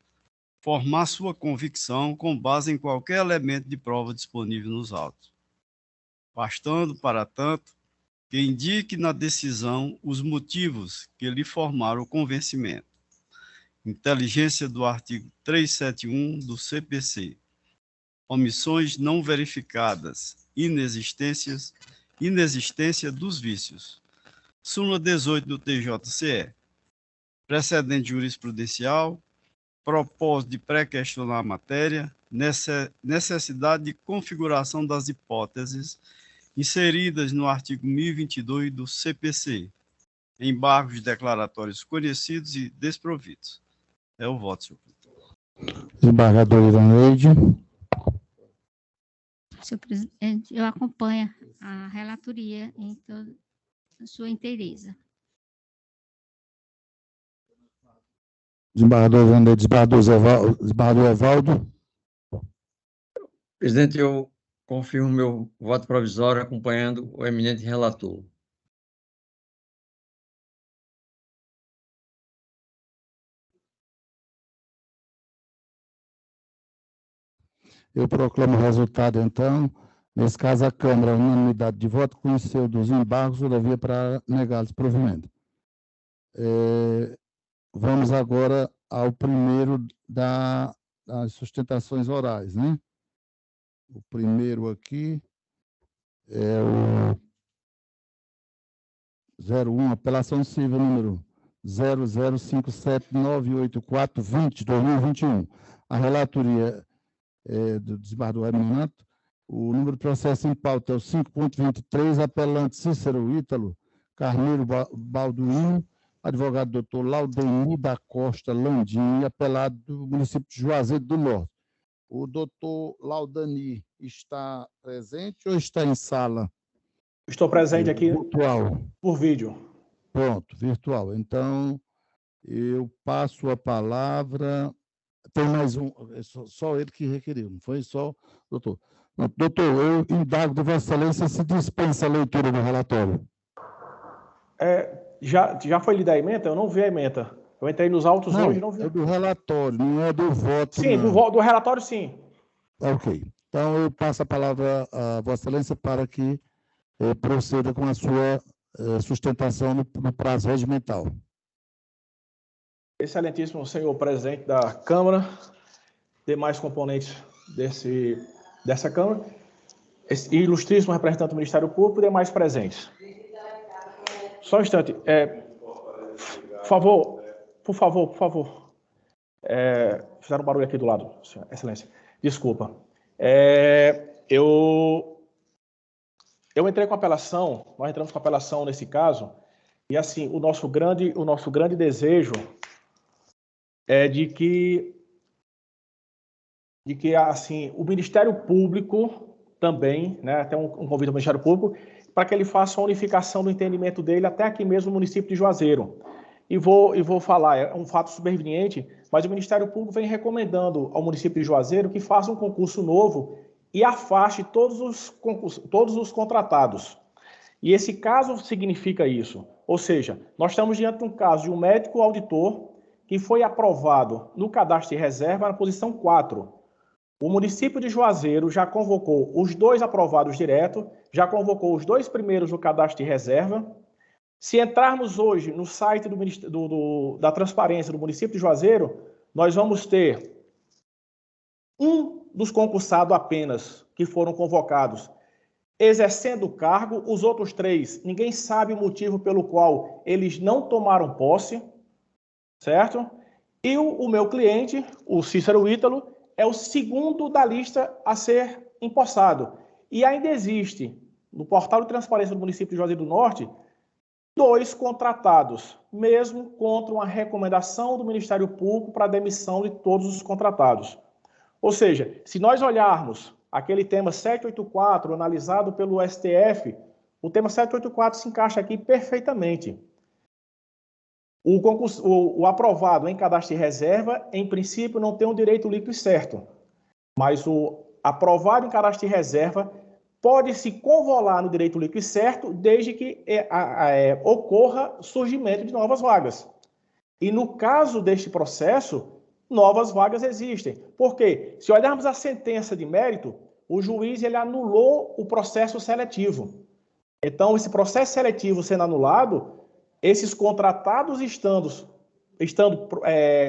formar sua convicção com base em qualquer elemento de prova disponível nos autos. Bastando, para tanto, que indique na decisão os motivos que lhe formaram o convencimento. Inteligência do artigo 371 do CPC. Omissões não verificadas, inexistência dos vícios. Súmula 18 do TJCE. Precedente jurisprudencial, propósito de pré-questionar a matéria, necessidade de configuração das hipóteses inseridas no artigo 1022 do CPC, embargos declaratórios conhecidos e desprovidos. É o voto, senhor presidente. Desembargador Iraneide. Senhor presidente, eu acompanho a relatoria em toda a sua inteireza. Desembargador Iraneide, desembargador Evaldo. Presidente, eu confirmo meu voto provisório acompanhando o eminente relator. Eu proclamo o resultado, então. Nesse caso, a Câmara, unanimidade de voto, conheceu dos embargos, todavia, para negar-lhes provimento. Vamos agora ao primeiro das sustentações orais, né? O primeiro aqui é o 01, apelação civil número 0057984020/2021. A relatoria do desembargador Herminato. O número de processo em pauta é o 5.23, apelante Cícero Ítalo Carneiro Balduino, advogado doutor Laudemir da Costa Landim, apelado do município de Juazeiro do Norte. O doutor Laudani está presente ou está em sala? Estou presente aqui virtual. Por vídeo. Pronto, virtual. Então, eu passo a palavra. Tem mais um, só ele que requeriu, não foi só, doutor. Não, doutor, eu indago de Vossa Excelência se dispensa a leitura do relatório. Já foi lida a ementa? Eu não vi a ementa. Eu entrei nos autos hoje e não vi. É do relatório, não é do voto. Sim, do relatório, sim. Ok. Então, eu passo a palavra a Vossa Excelência para que proceda com a sua sustentação no prazo regimental. Excelentíssimo senhor presidente da Câmara, demais componentes dessa Câmara, ilustríssimo representante do Ministério Público e demais presentes. Só um instante. Por favor. Fizeram um barulho aqui do lado, Excelência. Desculpa. Eu entrei com apelação, nós entramos com apelação nesse caso, e assim, o nosso grande desejo é de que assim, o Ministério Público também, né, até um convite ao Ministério Público, para que ele faça a unificação do entendimento dele até aqui mesmo no município de Juazeiro. E vou falar, é um fato superveniente, mas o Ministério Público vem recomendando ao município de Juazeiro que faça um concurso novo e afaste todos os contratados. E esse caso significa isso. Ou seja, nós estamos diante de um caso de um médico auditor que foi aprovado no cadastro de reserva na posição 4. O município de Juazeiro já convocou os 2 aprovados direto, já convocou os 2 primeiros no cadastro de reserva. Se entrarmos hoje no site da transparência do município de Juazeiro, nós vamos ter um dos concursados apenas que foram convocados exercendo o cargo, os outros 3, ninguém sabe o motivo pelo qual eles não tomaram posse, certo? E o meu cliente, o Cícero Ítalo, é o segundo da lista a ser empossado. E ainda existe, no portal de transparência do município de Juazeiro do Norte, 2 contratados, mesmo contra uma recomendação do Ministério Público para a demissão de todos os contratados. Ou seja, se nós olharmos aquele tema 784, analisado pelo STF, o tema 784 se encaixa aqui perfeitamente. O aprovado em cadastro de reserva, em princípio, não tem um direito líquido e certo, mas o aprovado em cadastro de reserva pode se convolar no direito líquido e certo desde que ocorra surgimento de novas vagas. E no caso deste processo, novas vagas existem. Por quê? Se olharmos a sentença de mérito, o juiz ele anulou o processo seletivo. Então, esse processo seletivo sendo anulado, esses contratados estando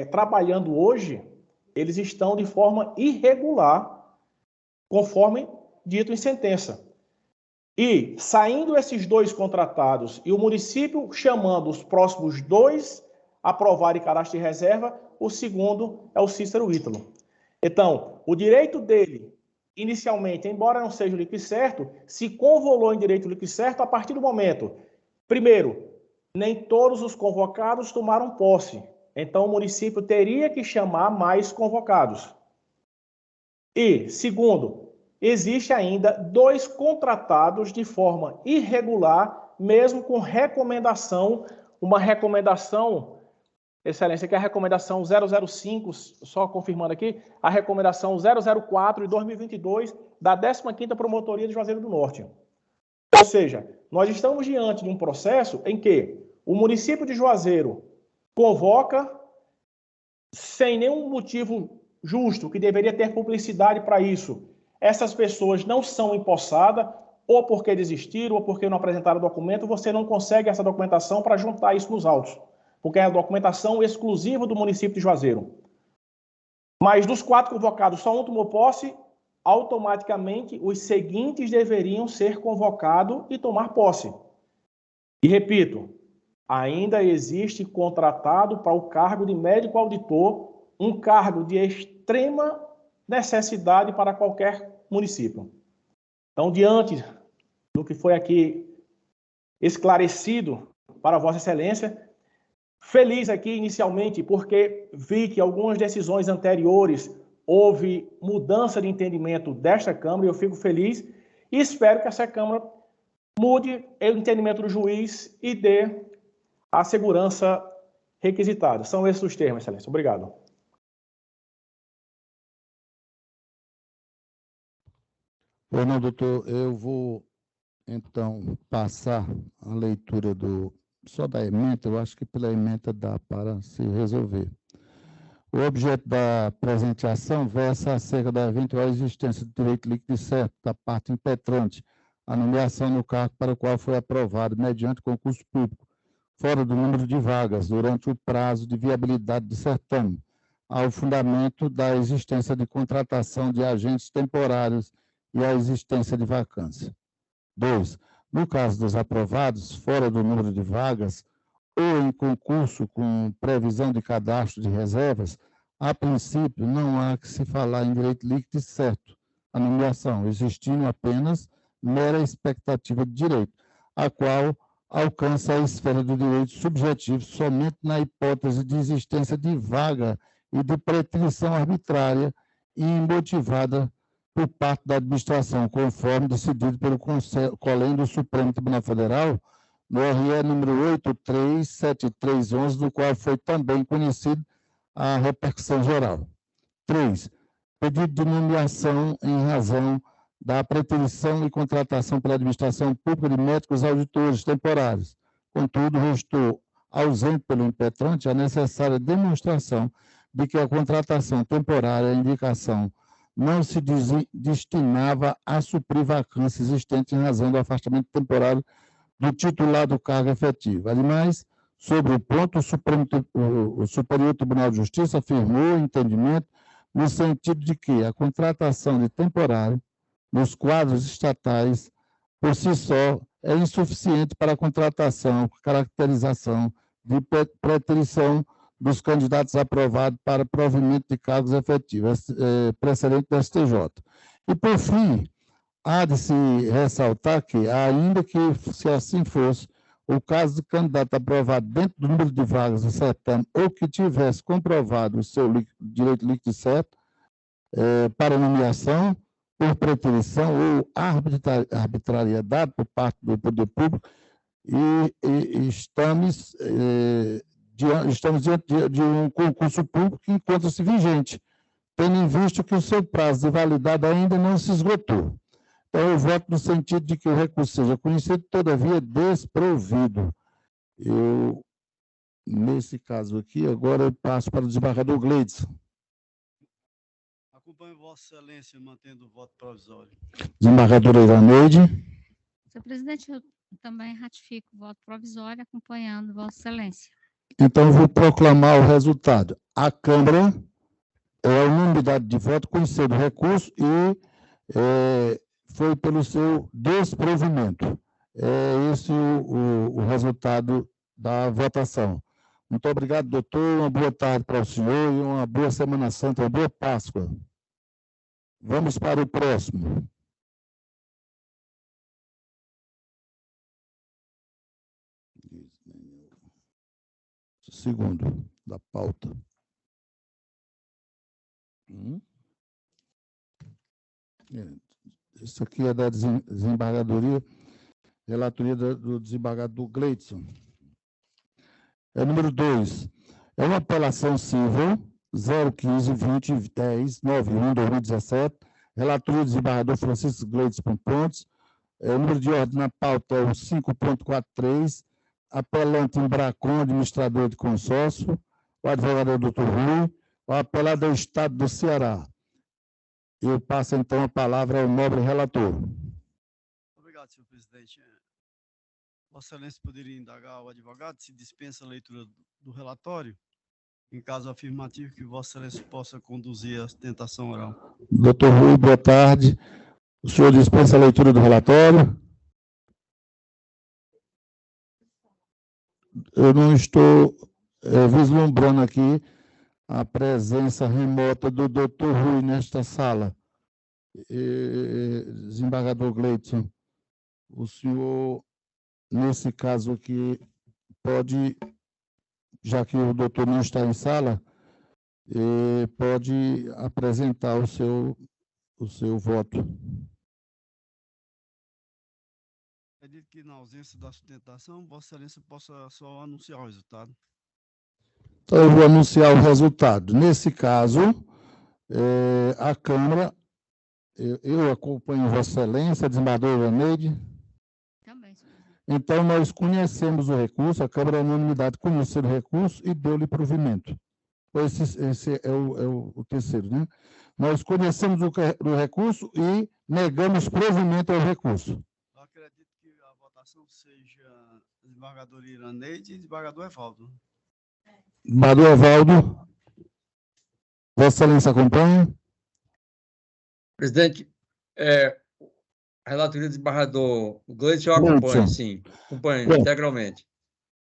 trabalhando hoje, eles estão de forma irregular, conforme dito em sentença. E, saindo esses 2 contratados e o município chamando os próximos 2 a aprovarem cadastro de reserva, o segundo é o Cícero Ítalo. Então, o direito dele, inicialmente, embora não seja o líquido certo, se convolou em direito líquido certo a partir do momento, primeiro, nem todos os convocados tomaram posse. Então, o município teria que chamar mais convocados. E, segundo, existe ainda 2 contratados de forma irregular, mesmo com recomendação, uma recomendação, Excelência, que é a recomendação 005, só confirmando aqui, a recomendação 004 de 2022 da 15ª Promotoria de Juazeiro do Norte. Ou seja, nós estamos diante de um processo em que o município de Juazeiro convoca, sem nenhum motivo justo, que deveria ter publicidade para isso, essas pessoas não são empossadas, ou porque desistiram, ou porque não apresentaram documento, você não consegue essa documentação para juntar isso nos autos, porque é a documentação exclusiva do município de Juazeiro. Mas dos 4 convocados, só um tomou posse, automaticamente os seguintes deveriam ser convocados e tomar posse. E repito, ainda existe contratado para o cargo de médico auditor, um cargo de extrema necessidade para qualquer município. Então, diante do que foi aqui esclarecido para Vossa Excelência, feliz aqui inicialmente porque vi que algumas decisões anteriores houve mudança de entendimento desta Câmara, e eu fico feliz e espero que essa Câmara mude o entendimento do juiz e dê a segurança requisitada. São esses os termos, Excelência. Obrigado. Pois não, doutor, eu vou, então, passar a leitura só da ementa. Eu acho que pela ementa dá para se resolver. O objeto da presente ação versa acerca da eventual existência de direito líquido e certo da parte impetrante, a nomeação no cargo para o qual foi aprovado mediante concurso público, fora do número de vagas, durante o prazo de viabilidade do certame, ao fundamento da existência de contratação de agentes temporários e a existência de vacância. 2. No caso dos aprovados, fora do número de vagas, ou em concurso com previsão de cadastro de reservas, a princípio não há que se falar em direito líquido e certo a nomeação, existindo apenas mera expectativa de direito, a qual alcança a esfera do direito subjetivo somente na hipótese de existência de vaga e de pretensão arbitrária e imotivada por parte da administração, conforme decidido pelo Colém do Supremo Tribunal Federal, no RE número 837311, do qual foi também conhecido a repercussão geral. 3. Pedido de nomeação em razão da preterição e contratação pela administração pública de médicos auditores temporários. Contudo, restou ausente pelo impetrante a necessária demonstração de que a contratação temporária e a indicação não se destinava a suprir vacância existente em razão do afastamento temporário do titular do cargo efetivo. Ademais, sobre o ponto, o Superior Tribunal de Justiça afirmou o entendimento no sentido de que a contratação de temporário nos quadros estatais, por si só, é insuficiente para a contratação, caracterização de preterição dos candidatos aprovados para provimento de cargos efetivos, precedente do STJ. E, por fim, há de se ressaltar que, ainda que, se assim fosse, o caso do candidato aprovado dentro do número de vagas do certame ou que tivesse comprovado o seu direito líquido certo para nomeação, por preterição ou arbitrariedade por parte do poder público, e estamos diante de um concurso público que encontra-se vigente, tendo em vista que o seu prazo de validade ainda não se esgotou. Então, eu voto no sentido de que o recurso seja conhecido, todavia desprovido. Eu, nesse caso aqui, agora eu passo para o desembargador Gleidson. Acompanho Vossa Excelência, mantendo o voto provisório. Desembargadora Iraneide. Senhor presidente, eu também ratifico o voto provisório, acompanhando Vossa Excelência. Então, eu vou proclamar o resultado. A Câmara, a unanimidade de voto, conheceu o recurso e foi pelo seu desprovimento. É esse o resultado da votação. Muito obrigado, doutor. Uma boa tarde para o senhor e uma boa Semana Santa, uma boa Páscoa. Vamos para o próximo. Segundo da pauta. Isso aqui é da desembargadoria, relatoria do desembargador Gleidson. É número 2. É uma apelação civil 015-2010-91-2017, relatoria do desembargador Francisco Gleidson Pontes. O número de ordem na pauta é o 5.43, apelante Embracon, administrador de consórcio, o advogado Dr. Rui, o apelado é o Estado do Ceará. Eu passo, então, a palavra ao nobre relator. Obrigado, senhor presidente. Vossa Excelência poderia indagar o advogado se dispensa a leitura do relatório, em caso afirmativo, que Vossa Excelência possa conduzir a sustentação oral. Doutor Rui, boa tarde. O senhor dispensa a leitura do relatório? Eu não estou vislumbrando aqui a presença remota do doutor Rui nesta sala. Desembargador Gleidson, o senhor, nesse caso aqui, pode, já que o doutor não está em sala, pode apresentar o seu voto. É dito que, na ausência da sustentação, Vossa Excelência possa só anunciar o resultado. Então, eu vou anunciar o resultado. Nesse caso, a Câmara, eu acompanho Vossa Excelência, desembargadora Iraneide. Também, senhor presidente. Então, nós conhecemos o recurso, a Câmara, a unanimidade, conheceu o recurso e deu-lhe provimento. Esse é o terceiro, né? Nós conhecemos o recurso e negamos provimento ao recurso. Eu acredito que a votação seja desembargador Iraneide e desembargador Evaldo. Desembargador Evaldo, Vossa Excelência acompanha? Presidente, a relatoria do desembargador Gleidson eu acompanho, sim. Acompanho integralmente.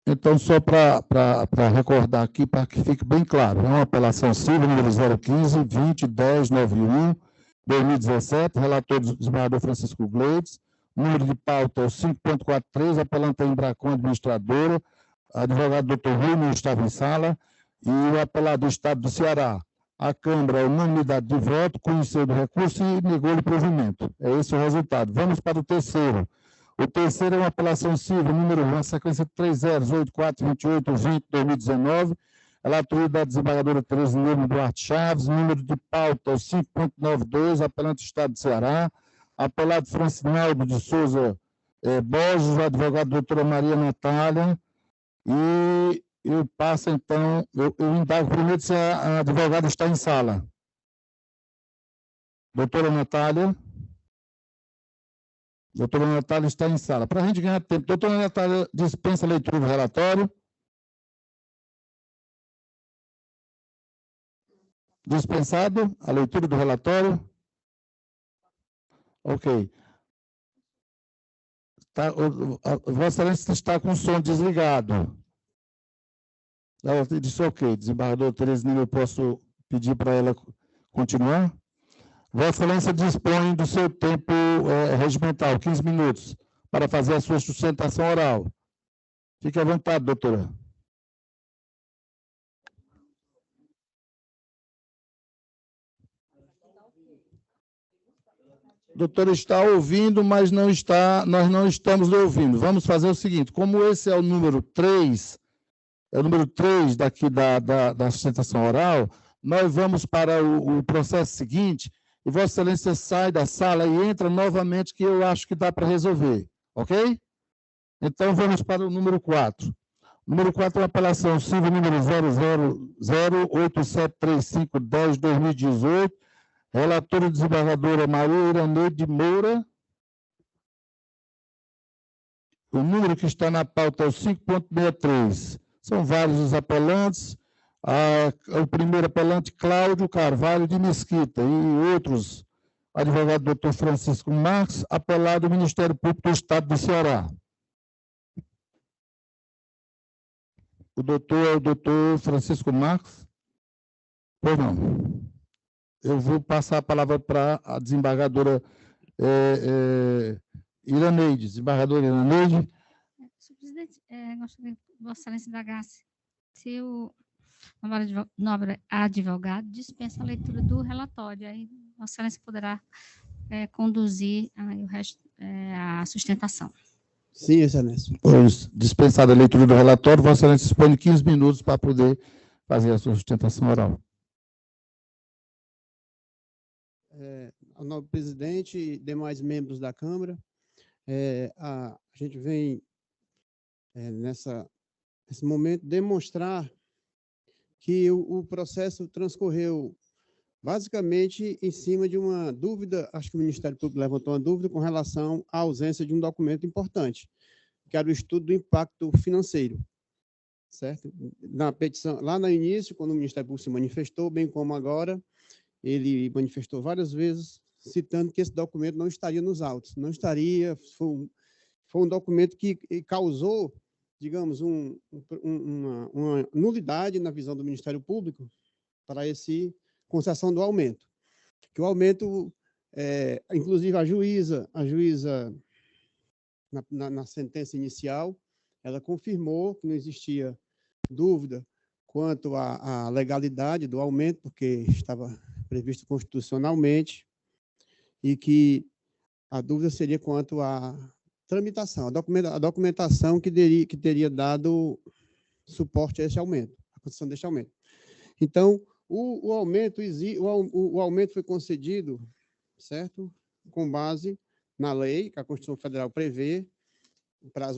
Então, só para recordar aqui, para que fique bem claro, é uma apelação civil número 015-2010-91-2017, relator do desembargador Francisco Gleidson, número de pauta é o 5.43, apelante Embracon, administradora, advogado Dr. Rui não estava em sala, e o apelado do Estado do Ceará. A Câmara, a unanimidade de voto, conheceu do recurso e negou-lhe provimento. É esse o resultado. Vamos para o terceiro. O terceiro é uma apelação civil, número 1, sequência 30842820-2019, relatoria da desembargadora Tereza Nilo Duarte Chaves, número de pauta 5.92, apelante do Estado do Ceará, apelado Francinaldo de Souza Borges, advogado doutora Maria Natália, e eu passo, então, eu indago primeiro se a advogada está em sala. Doutora Natália. Doutora Natália está em sala. Para a gente ganhar tempo, doutora Natália dispensa a leitura do relatório. Dispensado a leitura do relatório? Ok. Vossa Excelência está com o som desligado. Ela disse ok. Desembargador Tereza Nilo, eu posso pedir para ela continuar? Vossa Excelência dispõe do seu tempo regimental, 15 minutos, para fazer a sua sustentação oral. Fique à vontade, doutora. Doutora está ouvindo, mas nós não estamos lhe ouvindo. Vamos fazer o seguinte, como esse é o número 3, daqui da sustentação oral, nós vamos para o processo seguinte, e Vossa Excelência sai da sala e entra novamente, que eu acho que dá para resolver, ok? Então, vamos para o número 4. O número 4 é a apelação civil número 000873510-2018, relatora desembargadora Maria Iraneide Moura. O número que está na pauta é o 5.63. São vários os apelantes. O primeiro apelante, Cláudio Carvalho de Mesquita, e outros, advogado doutor Francisco Marques, apelado do Ministério Público do Estado do Ceará. O doutor é o doutor Francisco Marques? Pois não. Eu vou passar a palavra para a desembargadora Iraneide. Desembargadora Iraneide. Senhor presidente, gostaria que Vossa Excelência indagasse se o nobre advogado dispensa a leitura do relatório. Aí Vossa Excelência poderá conduzir o resto, a sustentação. Sim, Excelência. Pois, dispensada a leitura do relatório, Vossa Excelência dispõe de 15 minutos para poder fazer a sua sustentação oral. Ao nobre presidente e demais membros da Câmara, a gente vem, nesse momento, demonstrar que o processo transcorreu basicamente em cima de uma dúvida, acho que o Ministério Público levantou uma dúvida com relação à ausência de um documento importante, que era o estudo do impacto financeiro, certo? Na petição, lá no início, quando o Ministério Público se manifestou, bem como agora, ele manifestou várias vezes, citando que esse documento não estaria nos autos, não estaria, foi um documento que causou, digamos, uma nulidade na visão do Ministério Público para essa concessão do aumento. Que o aumento, inclusive a juíza na sentença inicial, ela confirmou que não existia dúvida quanto à legalidade do aumento, porque estava previsto constitucionalmente, e que a dúvida seria quanto à tramitação, a documentação que teria dado suporte a esse aumento, a concessão deste aumento. Então, o aumento foi concedido, certo? Com base na lei, que a Constituição Federal prevê,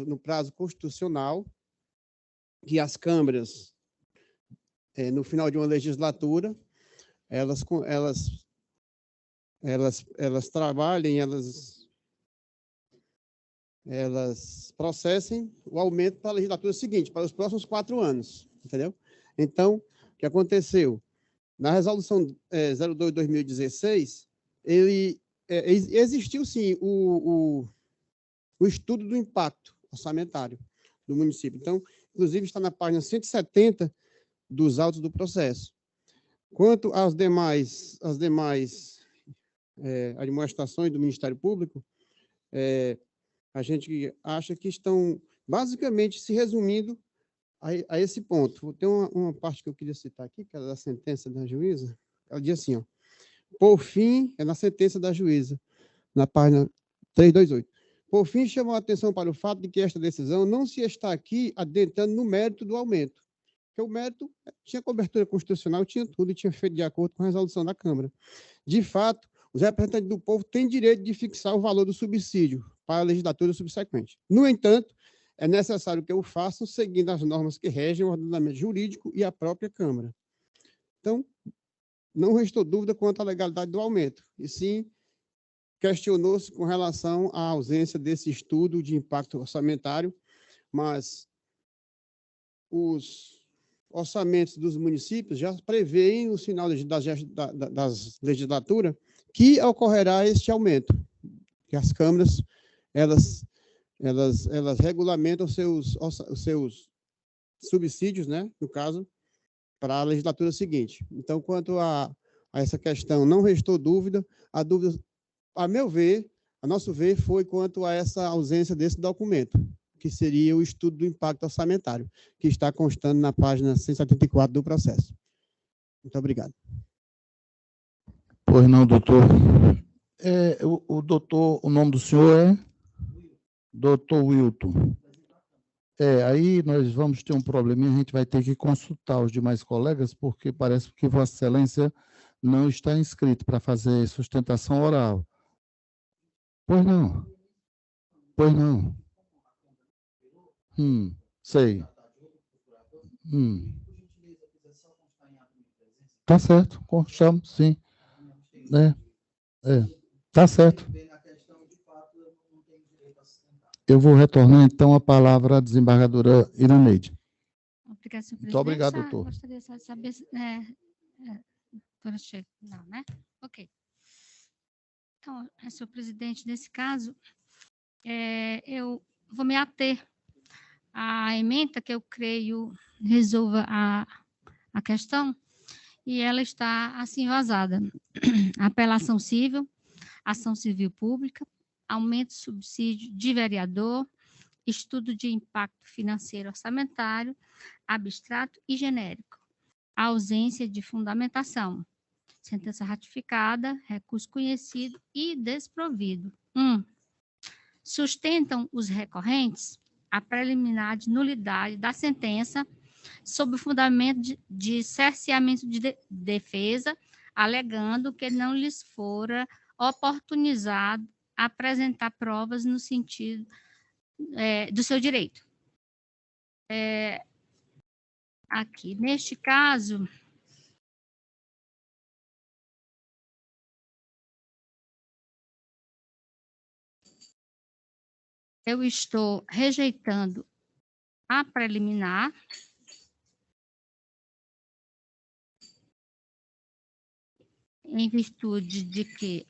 no prazo constitucional, que as câmaras, no final de uma legislatura, elas trabalhem, elas processem o aumento para a legislatura seguinte, para os próximos 4 anos, entendeu? Então, o que aconteceu? Na resolução 02/2016, existiu, sim, o estudo do impacto orçamentário do município. Então, inclusive, está na página 170 dos autos do processo. Quanto às demais admoestações do Ministério Público, a gente acha que estão basicamente se resumindo a esse ponto. Tem uma parte que eu queria citar aqui, que é da sentença da juíza. Ela diz assim, ó, por fim, é na sentença da juíza, na página 328. Por fim, chamou a atenção para o fato de que esta decisão não se está aqui adentrando no mérito do aumento, porque o mérito tinha cobertura constitucional, tinha tudo e tinha feito de acordo com a resolução da Câmara. De fato, os representantes do povo têm direito de fixar o valor do subsídio para a legislatura subsequente. No entanto, é necessário que o façam seguindo as normas que regem o ordenamento jurídico e a própria Câmara. Então, não restou dúvida quanto à legalidade do aumento, e sim questionou-se com relação à ausência desse estudo de impacto orçamentário, mas os orçamentos dos municípios já prevêem no final das legislaturas que ocorrerá este aumento, que as câmaras elas regulamentam os seus subsídios, né, no caso, para a legislatura seguinte. Então, quanto à a essa questão não restou dúvida. A dúvida, a meu ver, a nosso ver, foi quanto a essa ausência desse documento, que seria o estudo do impacto orçamentário, que está constando na página 174 do processo. Muito obrigado. Pois não, doutor. O nome do senhor é? Doutor Wilton. Aí nós vamos ter um probleminha, a gente vai ter que consultar os demais colegas, porque parece que Vossa Excelência não está inscrito para fazer sustentação oral. Pois não. Pois não. Sei. Tá certo, constamos, sim. Tá certo. Eu vou retornar, então, a palavra à desembargadora Iraneide. Obrigada, senhor presidente. Muito obrigado, doutor. Gostaria só de saber... Não, né? Ok. Então, senhor presidente, nesse caso, eu vou me ater à ementa que eu creio resolva a questão, e ela está assim vazada. Apelação civil, ação civil pública, aumento de subsídio de vereador, estudo de impacto financeiro orçamentário, abstrato e genérico, ausência de fundamentação, sentença ratificada, recurso conhecido e desprovido. 1. Sustentam os recorrentes a preliminar de nulidade da sentença sob o fundamento de cerceamento de defesa, alegando que não lhes fora oportunizado apresentar provas no sentido do seu direito. Aqui, neste caso, eu estou rejeitando a preliminar, em virtude de que...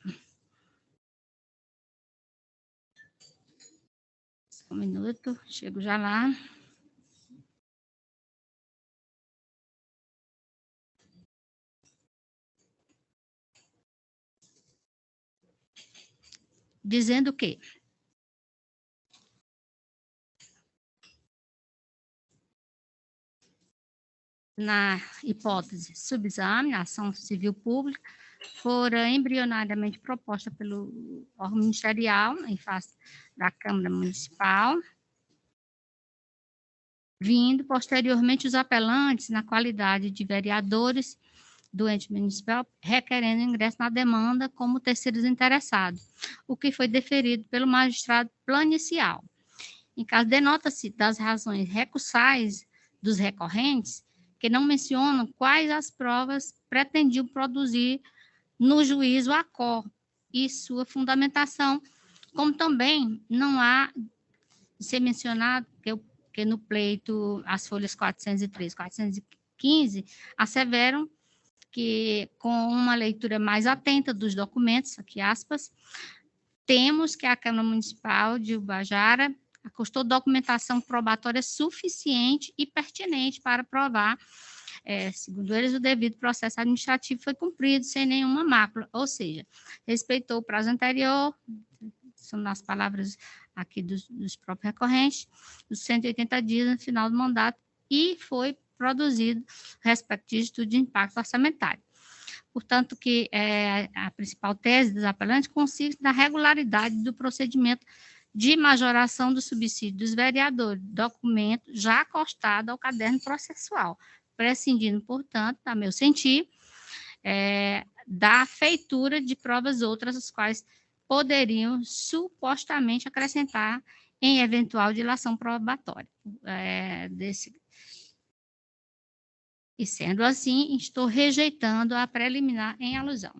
Um minuto, chego já lá. Dizendo que na hipótese subexame, a ação civil pública, fora embrionariamente proposta pelo órgão ministerial, em face da Câmara Municipal, vindo posteriormente os apelantes, na qualidade de vereadores do ente municipal, requerendo ingresso na demanda como terceiros interessados, o que foi deferido pelo magistrado planicial. Em caso, denota-se das razões recursais dos recorrentes, que não mencionam quais as provas pretendiam produzir no juízo a cor e sua fundamentação, como também não há de ser mencionado que no pleito, as folhas 413 e 415 asseveram que, com uma leitura mais atenta dos documentos, aqui aspas, temos que a Câmara Municipal de Ubajara acostou documentação probatória suficiente e pertinente para provar, segundo eles, o devido processo administrativo foi cumprido sem nenhuma mácula, ou seja, respeitou o prazo anterior, são nas palavras aqui dos próprios recorrentes, os 180 dias no final do mandato, e foi produzido respectivo estudo de impacto orçamentário. Portanto, que a principal tese dos apelantes consiste na regularidade do procedimento de majoração do subsídio dos vereadores, documento já acostado ao caderno processual, prescindindo, portanto, a meu sentir, da feitura de provas outras, as quais poderiam supostamente acrescentar em eventual dilação probatória. E sendo assim, estou rejeitando a preliminar em alusão.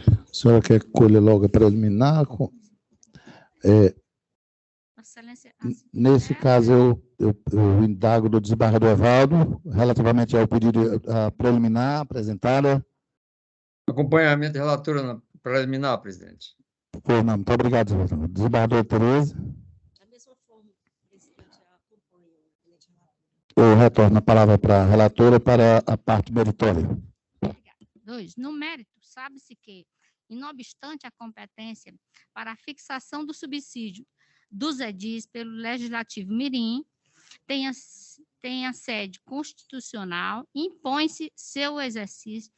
A senhora quer colher logo a preliminar? Excelência, Nesse caso, eu indago do desembargador Evaldo, relativamente ao pedido preliminar apresentada. Acompanhamento da relatora na preliminar, presidente. Pois não, muito obrigado, desembargador Tereza. Da mesma forma, presidente, acompanho. ou retorno a palavra para a relatora para a parte meritória. 2. No mérito, sabe-se que, e não obstante a competência para a fixação do subsídio dos edis pelo Legislativo Mirim, tenha sede constitucional, impõe-se seu exercício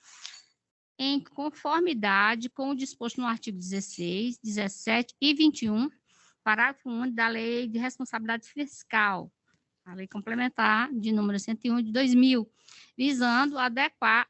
em conformidade com o disposto no artigo 16, 17 e 21, parágrafo único da Lei de Responsabilidade Fiscal, a Lei Complementar de número 101 de 2000, visando adequar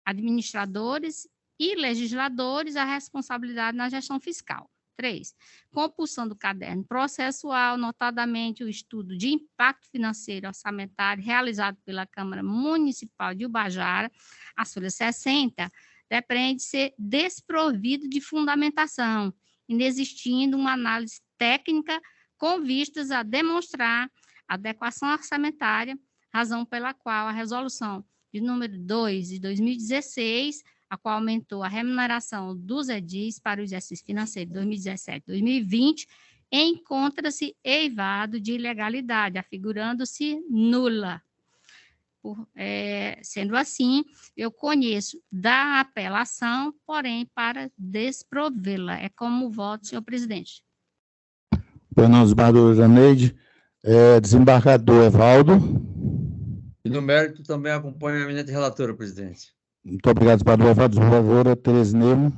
administradores e legisladores à responsabilidade na gestão fiscal. 3. Compulsão do caderno processual, notadamente o estudo de impacto financeiro orçamentário realizado pela Câmara Municipal de Ubajara, as folhas 60, depende ser desprovido de fundamentação, inexistindo uma análise técnica com vistas a demonstrar adequação orçamentária, razão pela qual a resolução de número 2 de 2016, a qual aumentou a remuneração dos edis para o exercício financeiro 2017-2020, encontra-se eivado de ilegalidade, afigurando-se nula. Sendo assim, eu conheço da apelação, porém, para desprovê-la. É como voto, senhor presidente. Perdão, desembargador Janeide. Desembargador Evaldo. E no mérito também acompanho a eminente relatora, presidente. Muito obrigado, desembargador Evaldo. Desembargadora Tereza Neumann.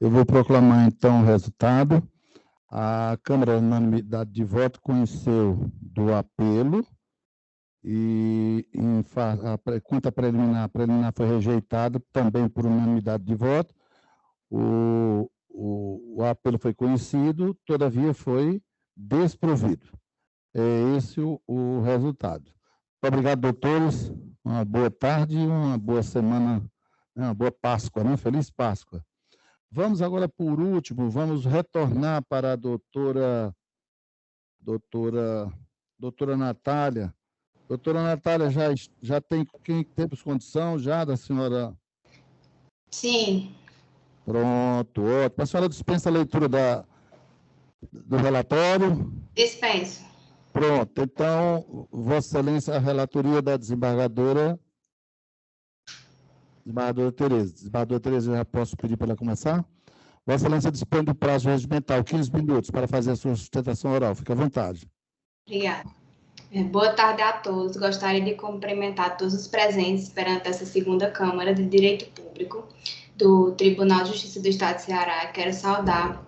Eu vou proclamar, então, o resultado. A Câmara, na unanimidade de voto, conheceu do apelo e, quanto à preliminar, a preliminar foi rejeitada também por unanimidade de voto. O apelo foi conhecido, todavia foi desprovido. É esse o resultado. Muito obrigado, doutores. Uma boa tarde e uma boa semana, uma boa Páscoa, né? Feliz Páscoa. Vamos agora, por último, vamos retornar para a doutora Natália. Doutora Natália, já tem quem temos condição já da senhora? Sim. Pronto, ótimo. A senhora dispensa a leitura do relatório? Dispenso. Pronto, então, Vossa Excelência, a relatoria da desembargadora Tereza. Desembargadora Tereza, já posso pedir para ela começar? Vossa Excelência dispõe do prazo regimental, 15 minutos, para fazer a sua sustentação oral. Fique à vontade. Obrigada. Boa tarde a todos. Gostaria de cumprimentar todos os presentes perante essa segunda Câmara de Direito Público do Tribunal de Justiça do Estado de Ceará. Quero saudar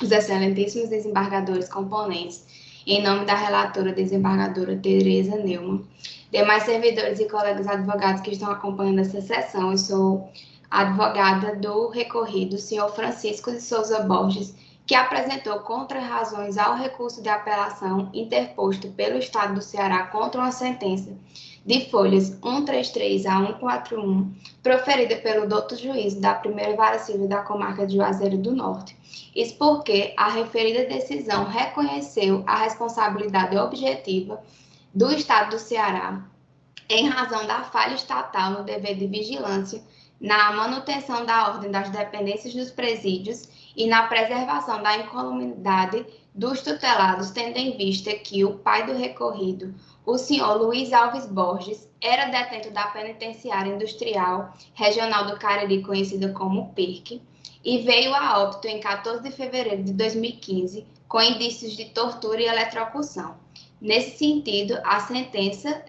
os excelentíssimos desembargadores componentes, em nome da relatora desembargadora Tereza Neumann, demais servidores e colegas advogados que estão acompanhando essa sessão. Eu sou advogada do recorrido, senhor Francisco de Souza Borges, que apresentou contra-razões ao recurso de apelação interposto pelo Estado do Ceará contra uma sentença de folhas 133 a 141, proferida pelo douto juízo da primeira vara civil da comarca de Juazeiro do Norte. Isso porque a referida decisão reconheceu a responsabilidade objetiva do Estado do Ceará em razão da falha estatal no dever de vigilância, na manutenção da ordem das dependências dos presídios e na preservação da incolumidade dos tutelados, tendo em vista que o pai do recorrido, o senhor Luiz Alves Borges, era detento da Penitenciária Industrial Regional do Cariri, conhecida como PIRC, e veio a óbito em 14 de fevereiro de 2015, com indícios de tortura e eletrocução. Nesse sentido, a sentença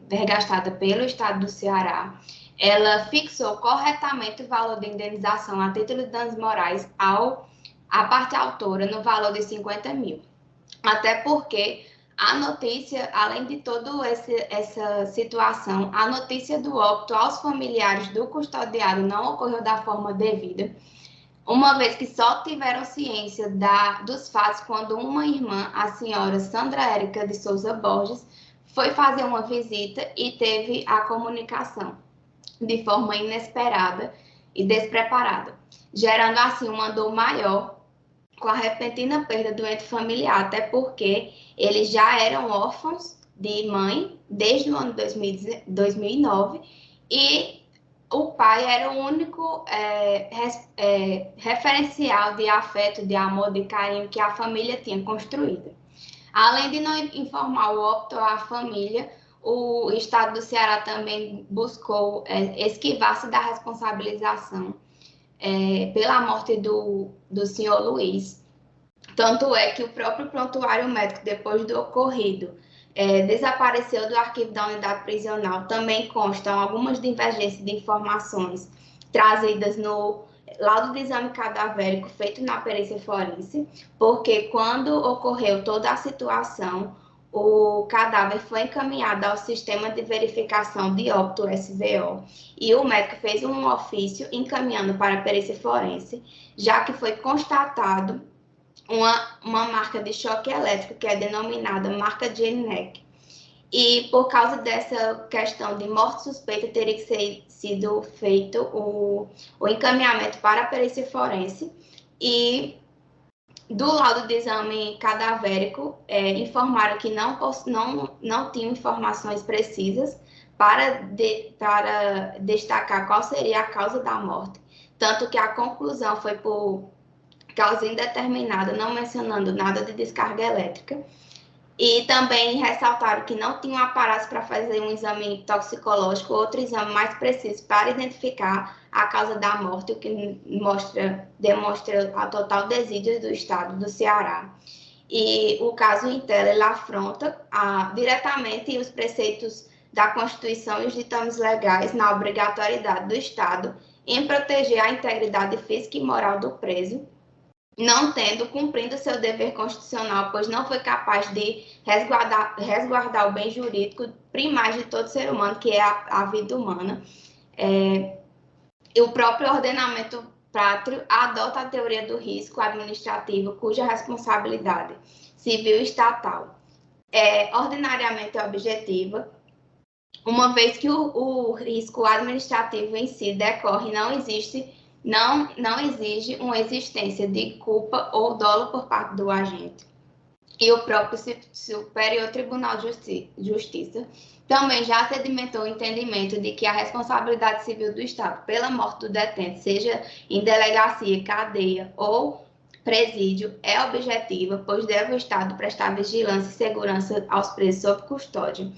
vergastada pelo Estado do Ceará, ela fixou corretamente o valor de indenização a título de danos morais à parte autora no valor de 50 mil. Até porque a notícia, além de toda essa situação, a notícia do óbito aos familiares do custodiado não ocorreu da forma devida, uma vez que só tiveram ciência dos fatos quando uma irmã, a senhora Sandra Érica de Souza Borges, foi fazer uma visita e teve a comunicação de forma inesperada e despreparada, gerando assim uma dor maior com a repentina perda do ente familiar, até porque eles já eram órfãos de mãe desde o ano 2009 e o pai era o único referencial de afeto, de amor, de carinho que a família tinha construído. Além de não informar o óbito à família, o Estado do Ceará também buscou esquivar-se da responsabilização pela morte do senhor Luiz. Tanto é que o próprio prontuário médico, depois do ocorrido, desapareceu do arquivo da unidade prisional. Também constam algumas divergências de informações trazidas no laudo de exame cadavérico feito na perícia forense, porque quando ocorreu toda a situação, o cadáver foi encaminhado ao sistema de verificação de óbito SVO e o médico fez um ofício encaminhando para a perícia forense, já que foi constatado uma marca de choque elétrico que é denominada marca de Jelinek. E por causa dessa questão de morte suspeita, teria que sido feito o encaminhamento para a perícia forense. E do laudo de exame cadavérico, informaram que não tinham informações precisas para destacar qual seria a causa da morte. Tanto que a conclusão foi por causa indeterminada, não mencionando nada de descarga elétrica. E também ressaltaram que não tinham aparatos para fazer um exame toxicológico, outro exame mais preciso para identificar a causa da morte, o que demonstra a total desídia do Estado do Ceará. E o caso Intel, ele afronta diretamente os preceitos da Constituição e os ditames legais na obrigatoriedade do Estado em proteger a integridade física e moral do preso, não cumprindo seu dever constitucional, pois não foi capaz de resguardar o bem jurídico primário de todo ser humano, que é a vida humana. E o próprio ordenamento pátrio adota a teoria do risco administrativo, cuja responsabilidade civil e estatal é ordinariamente objetiva, uma vez que o risco administrativo em si decorre, não exige uma existência de culpa ou dolo por parte do agente. E o próprio Superior Tribunal de Justiça também já sedimentou o entendimento de que a responsabilidade civil do Estado pela morte do detento, seja em delegacia, cadeia ou presídio, é objetiva, pois deve o Estado prestar vigilância e segurança aos presos sob custódia.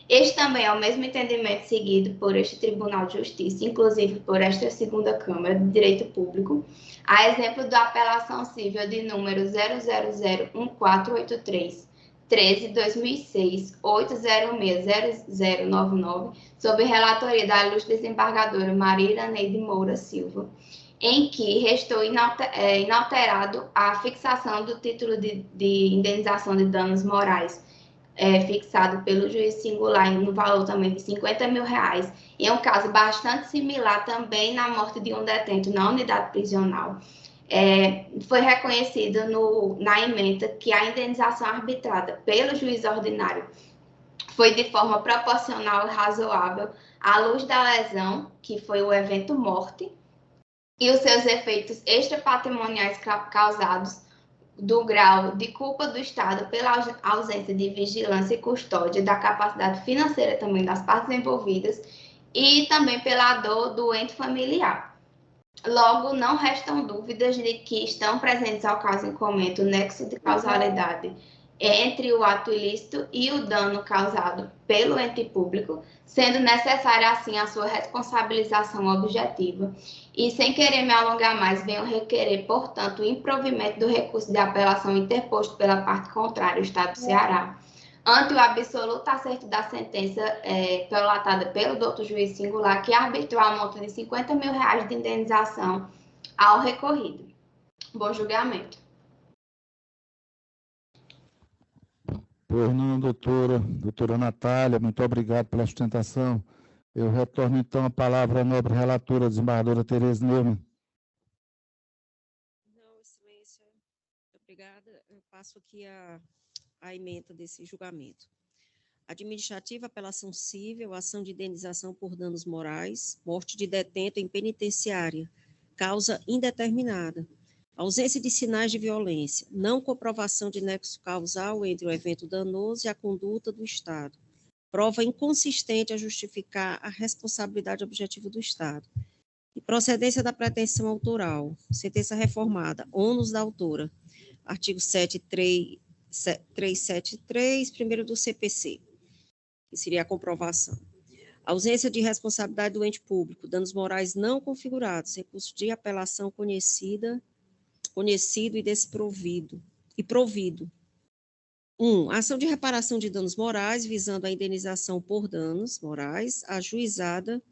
Este também é o mesmo entendimento seguido por este Tribunal de Justiça, inclusive por esta segunda Câmara de Direito Público, a exemplo da apelação civil de número 0001483-13-2006-806-0099, sob relatoria da ilustre desembargadora Maria Iraneide Moura Silva, em que restou inalterado a fixação do título de indenização de danos morais, fixado pelo juiz singular no valor também de R$50 mil, e é um caso bastante similar também na morte de um detento na unidade prisional. Foi reconhecido na ementa que a indenização arbitrada pelo juiz ordinário foi de forma proporcional e razoável à luz da lesão, que foi o evento morte, e os seus efeitos extrapatrimoniais causados do grau de culpa do Estado pela ausência de vigilância e custódia, da capacidade financeira também das partes envolvidas e também pela dor do ente familiar. Logo, não restam dúvidas de que estão presentes ao caso em comento o nexo de causalidade entre o ato ilícito e o dano causado pelo ente público, sendo necessária, assim, a sua responsabilização objetiva. E, sem querer me alongar mais, venho requerer, portanto, o improvimento do recurso de apelação interposto pela parte contrária, o Estado do Ceará, ante o absoluto acerto da sentença prolatada pelo doutor juiz singular, que arbitrou a monta de R$50 mil de indenização ao recorrido. Bom julgamento. Pois não, doutora Natália, muito obrigado pela sustentação. Eu retorno, então, a palavra à nobre relatora, desembargadora Tereza Neumann. Não, excelência, obrigada. Eu passo aqui a ementa desse julgamento. Administrativa, apelação civil, ação de indenização por danos morais, morte de detento em penitenciária, causa indeterminada, ausência de sinais de violência, não comprovação de nexo causal entre o evento danoso e a conduta do Estado, prova inconsistente a justificar a responsabilidade objetiva do Estado, e procedência da pretensão autoral, sentença reformada, ônus da autora, artigo 7, 373, primeiro do CPC, que seria a comprovação. Ausência de responsabilidade do ente público, danos morais não configurados, recurso de apelação conhecido e desprovido, e provido. 1. Ação de reparação de danos morais, visando a indenização por danos morais, ajuizada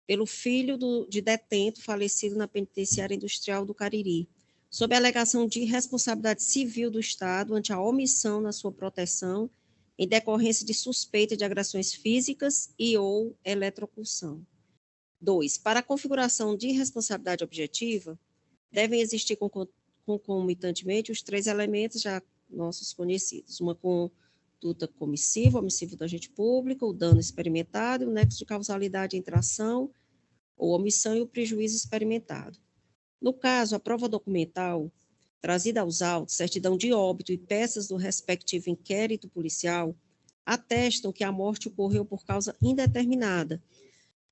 pelo filho de detento falecido na penitenciária industrial do Cariri, sob a alegação de responsabilidade civil do Estado ante a omissão na sua proteção, em decorrência de suspeita de agressões físicas e ou eletrocução. 2. Para a configuração de responsabilidade objetiva, devem existir concomitantemente os 3 elementos já nossos conhecidos: uma conduta comissiva, omissiva do agente público, o dano experimentado, o nexo de causalidade entre a ação ou omissão e o prejuízo experimentado. No caso, a prova documental trazida aos autos, certidão de óbito e peças do respectivo inquérito policial, atestam que a morte ocorreu por causa indeterminada,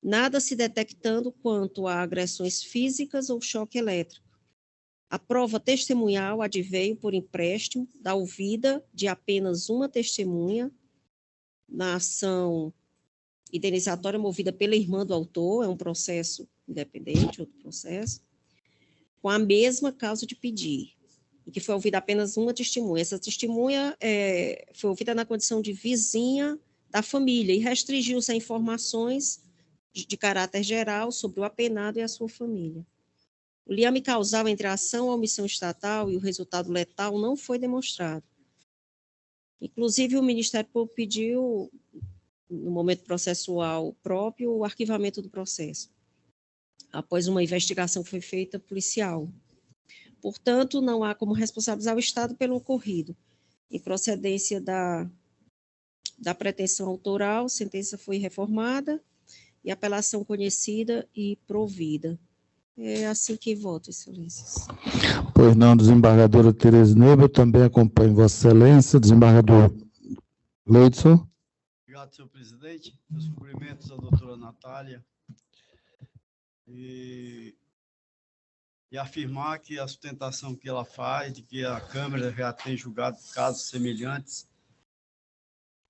nada se detectando quanto a agressões físicas ou choque elétrico. A prova testemunhal adveio por empréstimo da ouvida de apenas uma testemunha na ação indenizatória movida pela irmã do autor, é um processo independente, outro processo, com a mesma causa de pedir, em que foi ouvida apenas uma testemunha. Essa testemunha foi ouvida na condição de vizinha da família e restringiu-se a informações de caráter geral sobre o apenado e a sua família. O liame causal entre a ação ou a omissão estatal e o resultado letal não foi demonstrado. Inclusive, o Ministério Público pediu, no momento processual próprio, o arquivamento do processo, após uma investigação que foi feita policial. Portanto, não há como responsabilizar o Estado pelo ocorrido. Em procedência da pretensão autoral, a sentença foi reformada e a apelação conhecida e provida. É assim que voto, excelências. Pois não, desembargadora Tereza Neumann, eu também acompanho Vossa Excelência, desembargador Leidson. Obrigado, senhor presidente. Meus cumprimentos à doutora Natália. E afirmar que a sustentação que ela faz, de que a Câmara já tem julgado casos semelhantes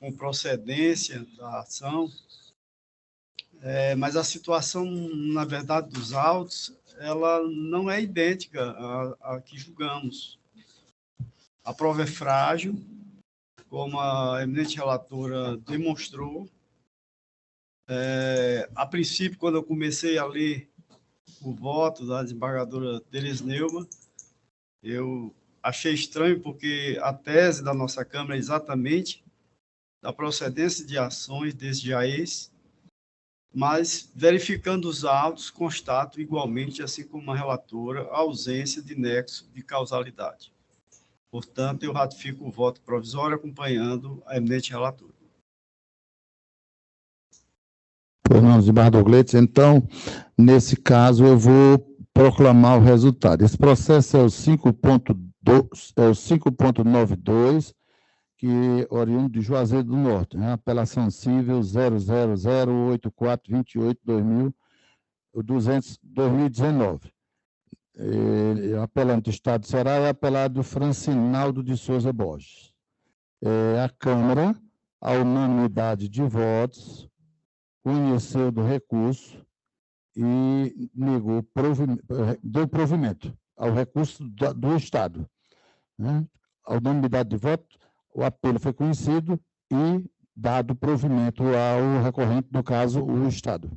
com procedência da ação, mas a situação, na verdade, dos autos, ela não é idêntica à que julgamos. A prova é frágil, como a eminente relatora demonstrou. A princípio, quando eu comecei a ler o voto da desembargadora Tereza Neumann, eu achei estranho, porque a tese da nossa Câmara é exatamente da procedência de ações desde jaez, mas, verificando os autos, constato igualmente, assim como a relatora, a ausência de nexo de causalidade. Portanto, eu ratifico o voto provisório acompanhando a eminente relatora. Pois não, desembargador Gleitson. Então, nesse caso, eu vou proclamar o resultado. Esse processo é o 5.92, que é oriundo de Juazeiro do Norte, né? Apelação civil 0008428-2019. O apelante do Estado do Ceará é apelado Francinaldo de Souza Borges. A Câmara, à unanimidade de votos, conheceu do recurso e deu provimento ao recurso do Estado, né? A unanimidade de votos, o apelo foi conhecido e dado provimento ao recorrente, no caso, o Estado.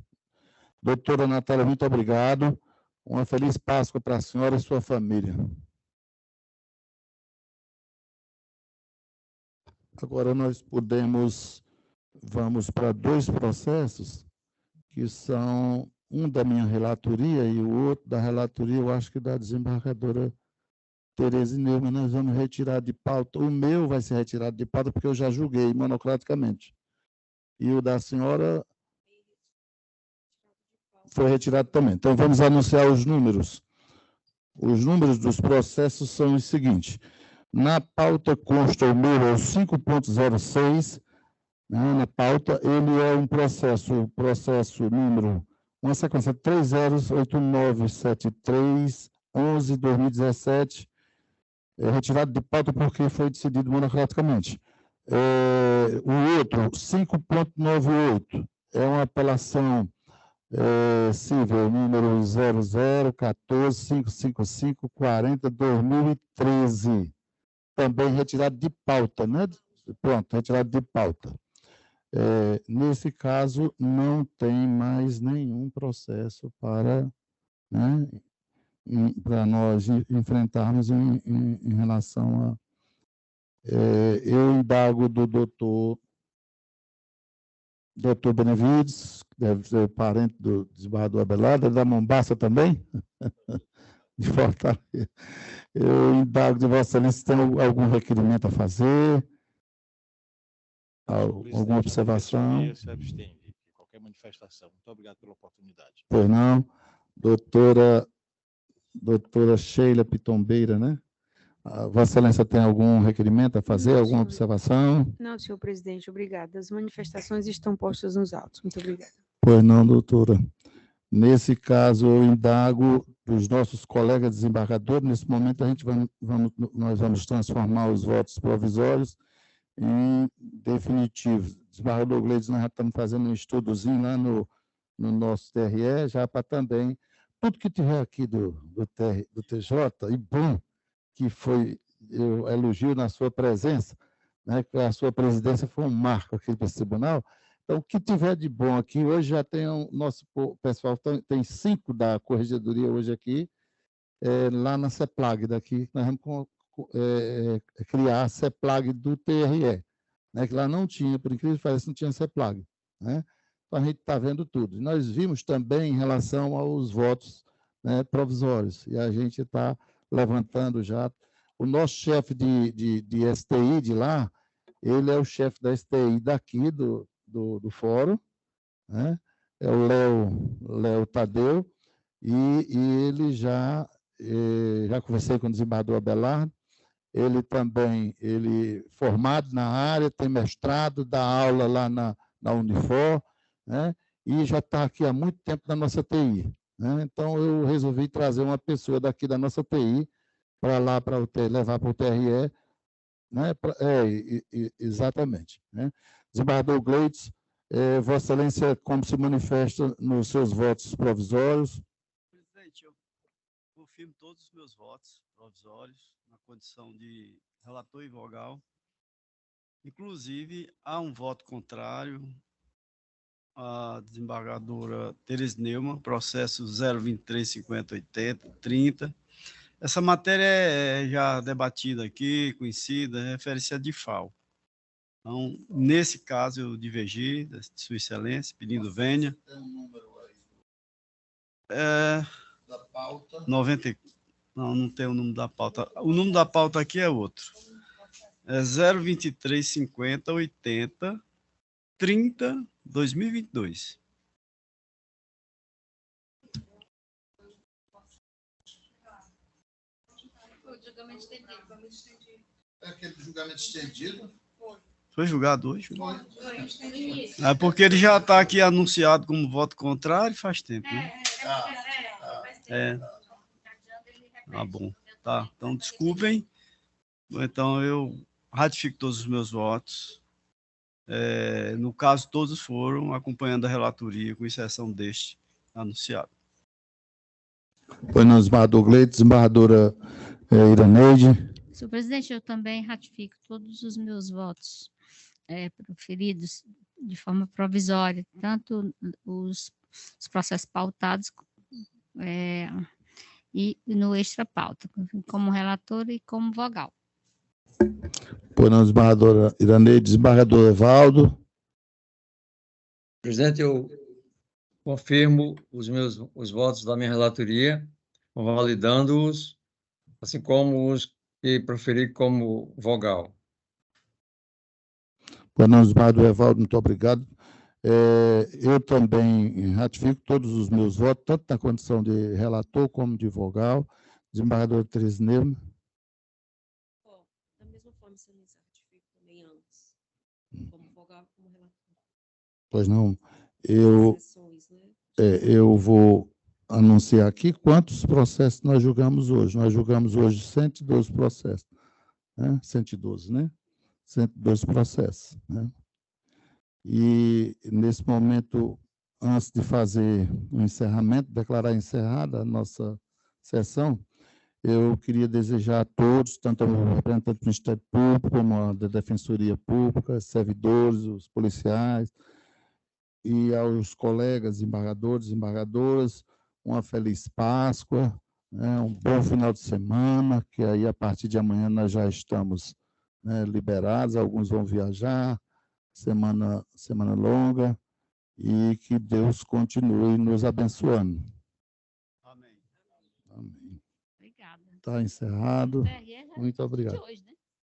Doutora Natália, muito obrigado. Uma feliz Páscoa para a senhora e sua família. Agora nós vamos para 2 processos, que são um da minha relatoria e o outro da relatoria, eu acho que da desembargadora Tereza Neumann. Nós vamos retirar de pauta. O meu vai ser retirado de pauta porque eu já julguei monocraticamente. E o da senhora foi retirado também. Então, vamos anunciar os números. Os números dos processos são os seguintes. Na pauta consta o meu, é o 5.06. Né? Na pauta, ele é um processo número, uma sequência 30897311-2017, é retirado de pauta porque foi decidido monocraticamente. O outro, 5.98, é uma apelação civil número 0014.555.40/2013, também retirado de pauta, né? Pronto, retirado de pauta. Nesse caso, não tem mais nenhum processo para, né, para nós enfrentarmos em relação a... eu indago do doutor Benevides, que deve ser parente do desembargador Abelardo, da Mombaça também, de Fortaleza. Eu indago de Vossa Excelência se tem algum requerimento a fazer, alguma observação. Se abstém de qualquer manifestação. Muito obrigado pela oportunidade. Pois não. Doutora Sheila Pitombeira, né? Vossa Excelência tem algum requerimento a fazer, alguma observação? Não, senhor presidente, obrigada. As manifestações estão postas nos autos. Muito obrigada. Pois não, doutora. Nesse caso, eu indago dos nossos colegas desembargadores. Nesse momento, nós vamos transformar os votos provisórios em definitivos. Desembargador Gleides, nós já estamos fazendo um estudozinho lá no nosso TRE, já para também, tudo que tiver aqui do TJ, e bom, que foi, eu elogio na sua presença, né, que a sua presidência foi um marco aqui desse tribunal. Então, o que tiver de bom aqui, hoje já tem nosso pessoal, tem 5 da Corregedoria hoje aqui, lá na CEPLAG daqui, nós vamos criar a CEPLAG do TRE, né, que lá não tinha, por incrível que pareça, não tinha CEPLAG, né? Então, a gente está vendo tudo. E nós vimos também em relação aos votos, né, provisórios, e a gente está levantando já. O nosso chefe de STI de lá, ele é o chefe da STI daqui do fórum, né? É o Léo Tadeu, e ele já conversei com o desembargador Abelardo, ele também, formado na área, tem mestrado, dá aula lá na Unifor, né? E já está aqui há muito tempo na nossa TI. Né? Então, eu resolvi trazer uma pessoa daqui da nossa TI para lá, levar para o TRE, né? Exatamente. Né? Desembargador Gleides, Vossa Excelência, como se manifesta nos seus votos provisórios? Presidente, eu confirmo todos os meus votos provisórios na condição de relator e vogal. Inclusive, há um voto contrário à desembargadora Tereza Neumann, processo 023508030. Essa matéria é já debatida aqui, conhecida, refere-se a DIFAL. Então, nesse caso, eu divergi de Sua Excelência, pedindo vênia. Tem um número aí da pauta? 90. Não tem o número da pauta. O número da pauta aqui é outro. É 023508030/2022. É aquele julgamento estendido? Foi julgado hoje? Foi. É porque ele já está aqui anunciado como voto contrário faz tempo, né? Ah, bom. Tá, então desculpem. Então eu ratifico todos os meus votos. No caso, todos foram acompanhando a relatoria, com exceção deste anunciado. Pois não, desembargador Gleides, desembargadora Iraneide. Senhor presidente, eu também ratifico todos os meus votos proferidos de forma provisória, tanto os processos pautados e no extra pauta, como relatora e como vogal. Pois não, desembargadora Iraneide, desembargador Evaldo. Presidente, eu confirmo os votos da minha relatoria, validando-os, assim como os que proferi como vogal. Pois não, desembargador Evaldo, muito obrigado. Eu também ratifico todos os meus votos, tanto na condição de relator como de vogal. Desembargador Tereza Neumann. Da mesma forma, excelência, ratifico também ambos, como vogal e como relator. Pois não, eu vou anunciar aqui quantos processos nós julgamos hoje. Nós julgamos hoje 112 processos. 112, né? 112 processos. Né? E, nesse momento, antes de fazer o encerramento, declarar encerrada a nossa sessão, eu queria desejar a todos, tanto ao representante do Ministério Público, como a da Defensoria Pública, servidores, os policiais, e aos colegas embargadores e embargadoras, uma feliz Páscoa, né, um bom final de semana, que aí, a partir de amanhã, nós já estamos, né, liberados, alguns vão viajar, semana longa, e que Deus continue nos abençoando. Amém. Amém. Obrigada. Está encerrado. TRE Muito obrigado. de hoje, né?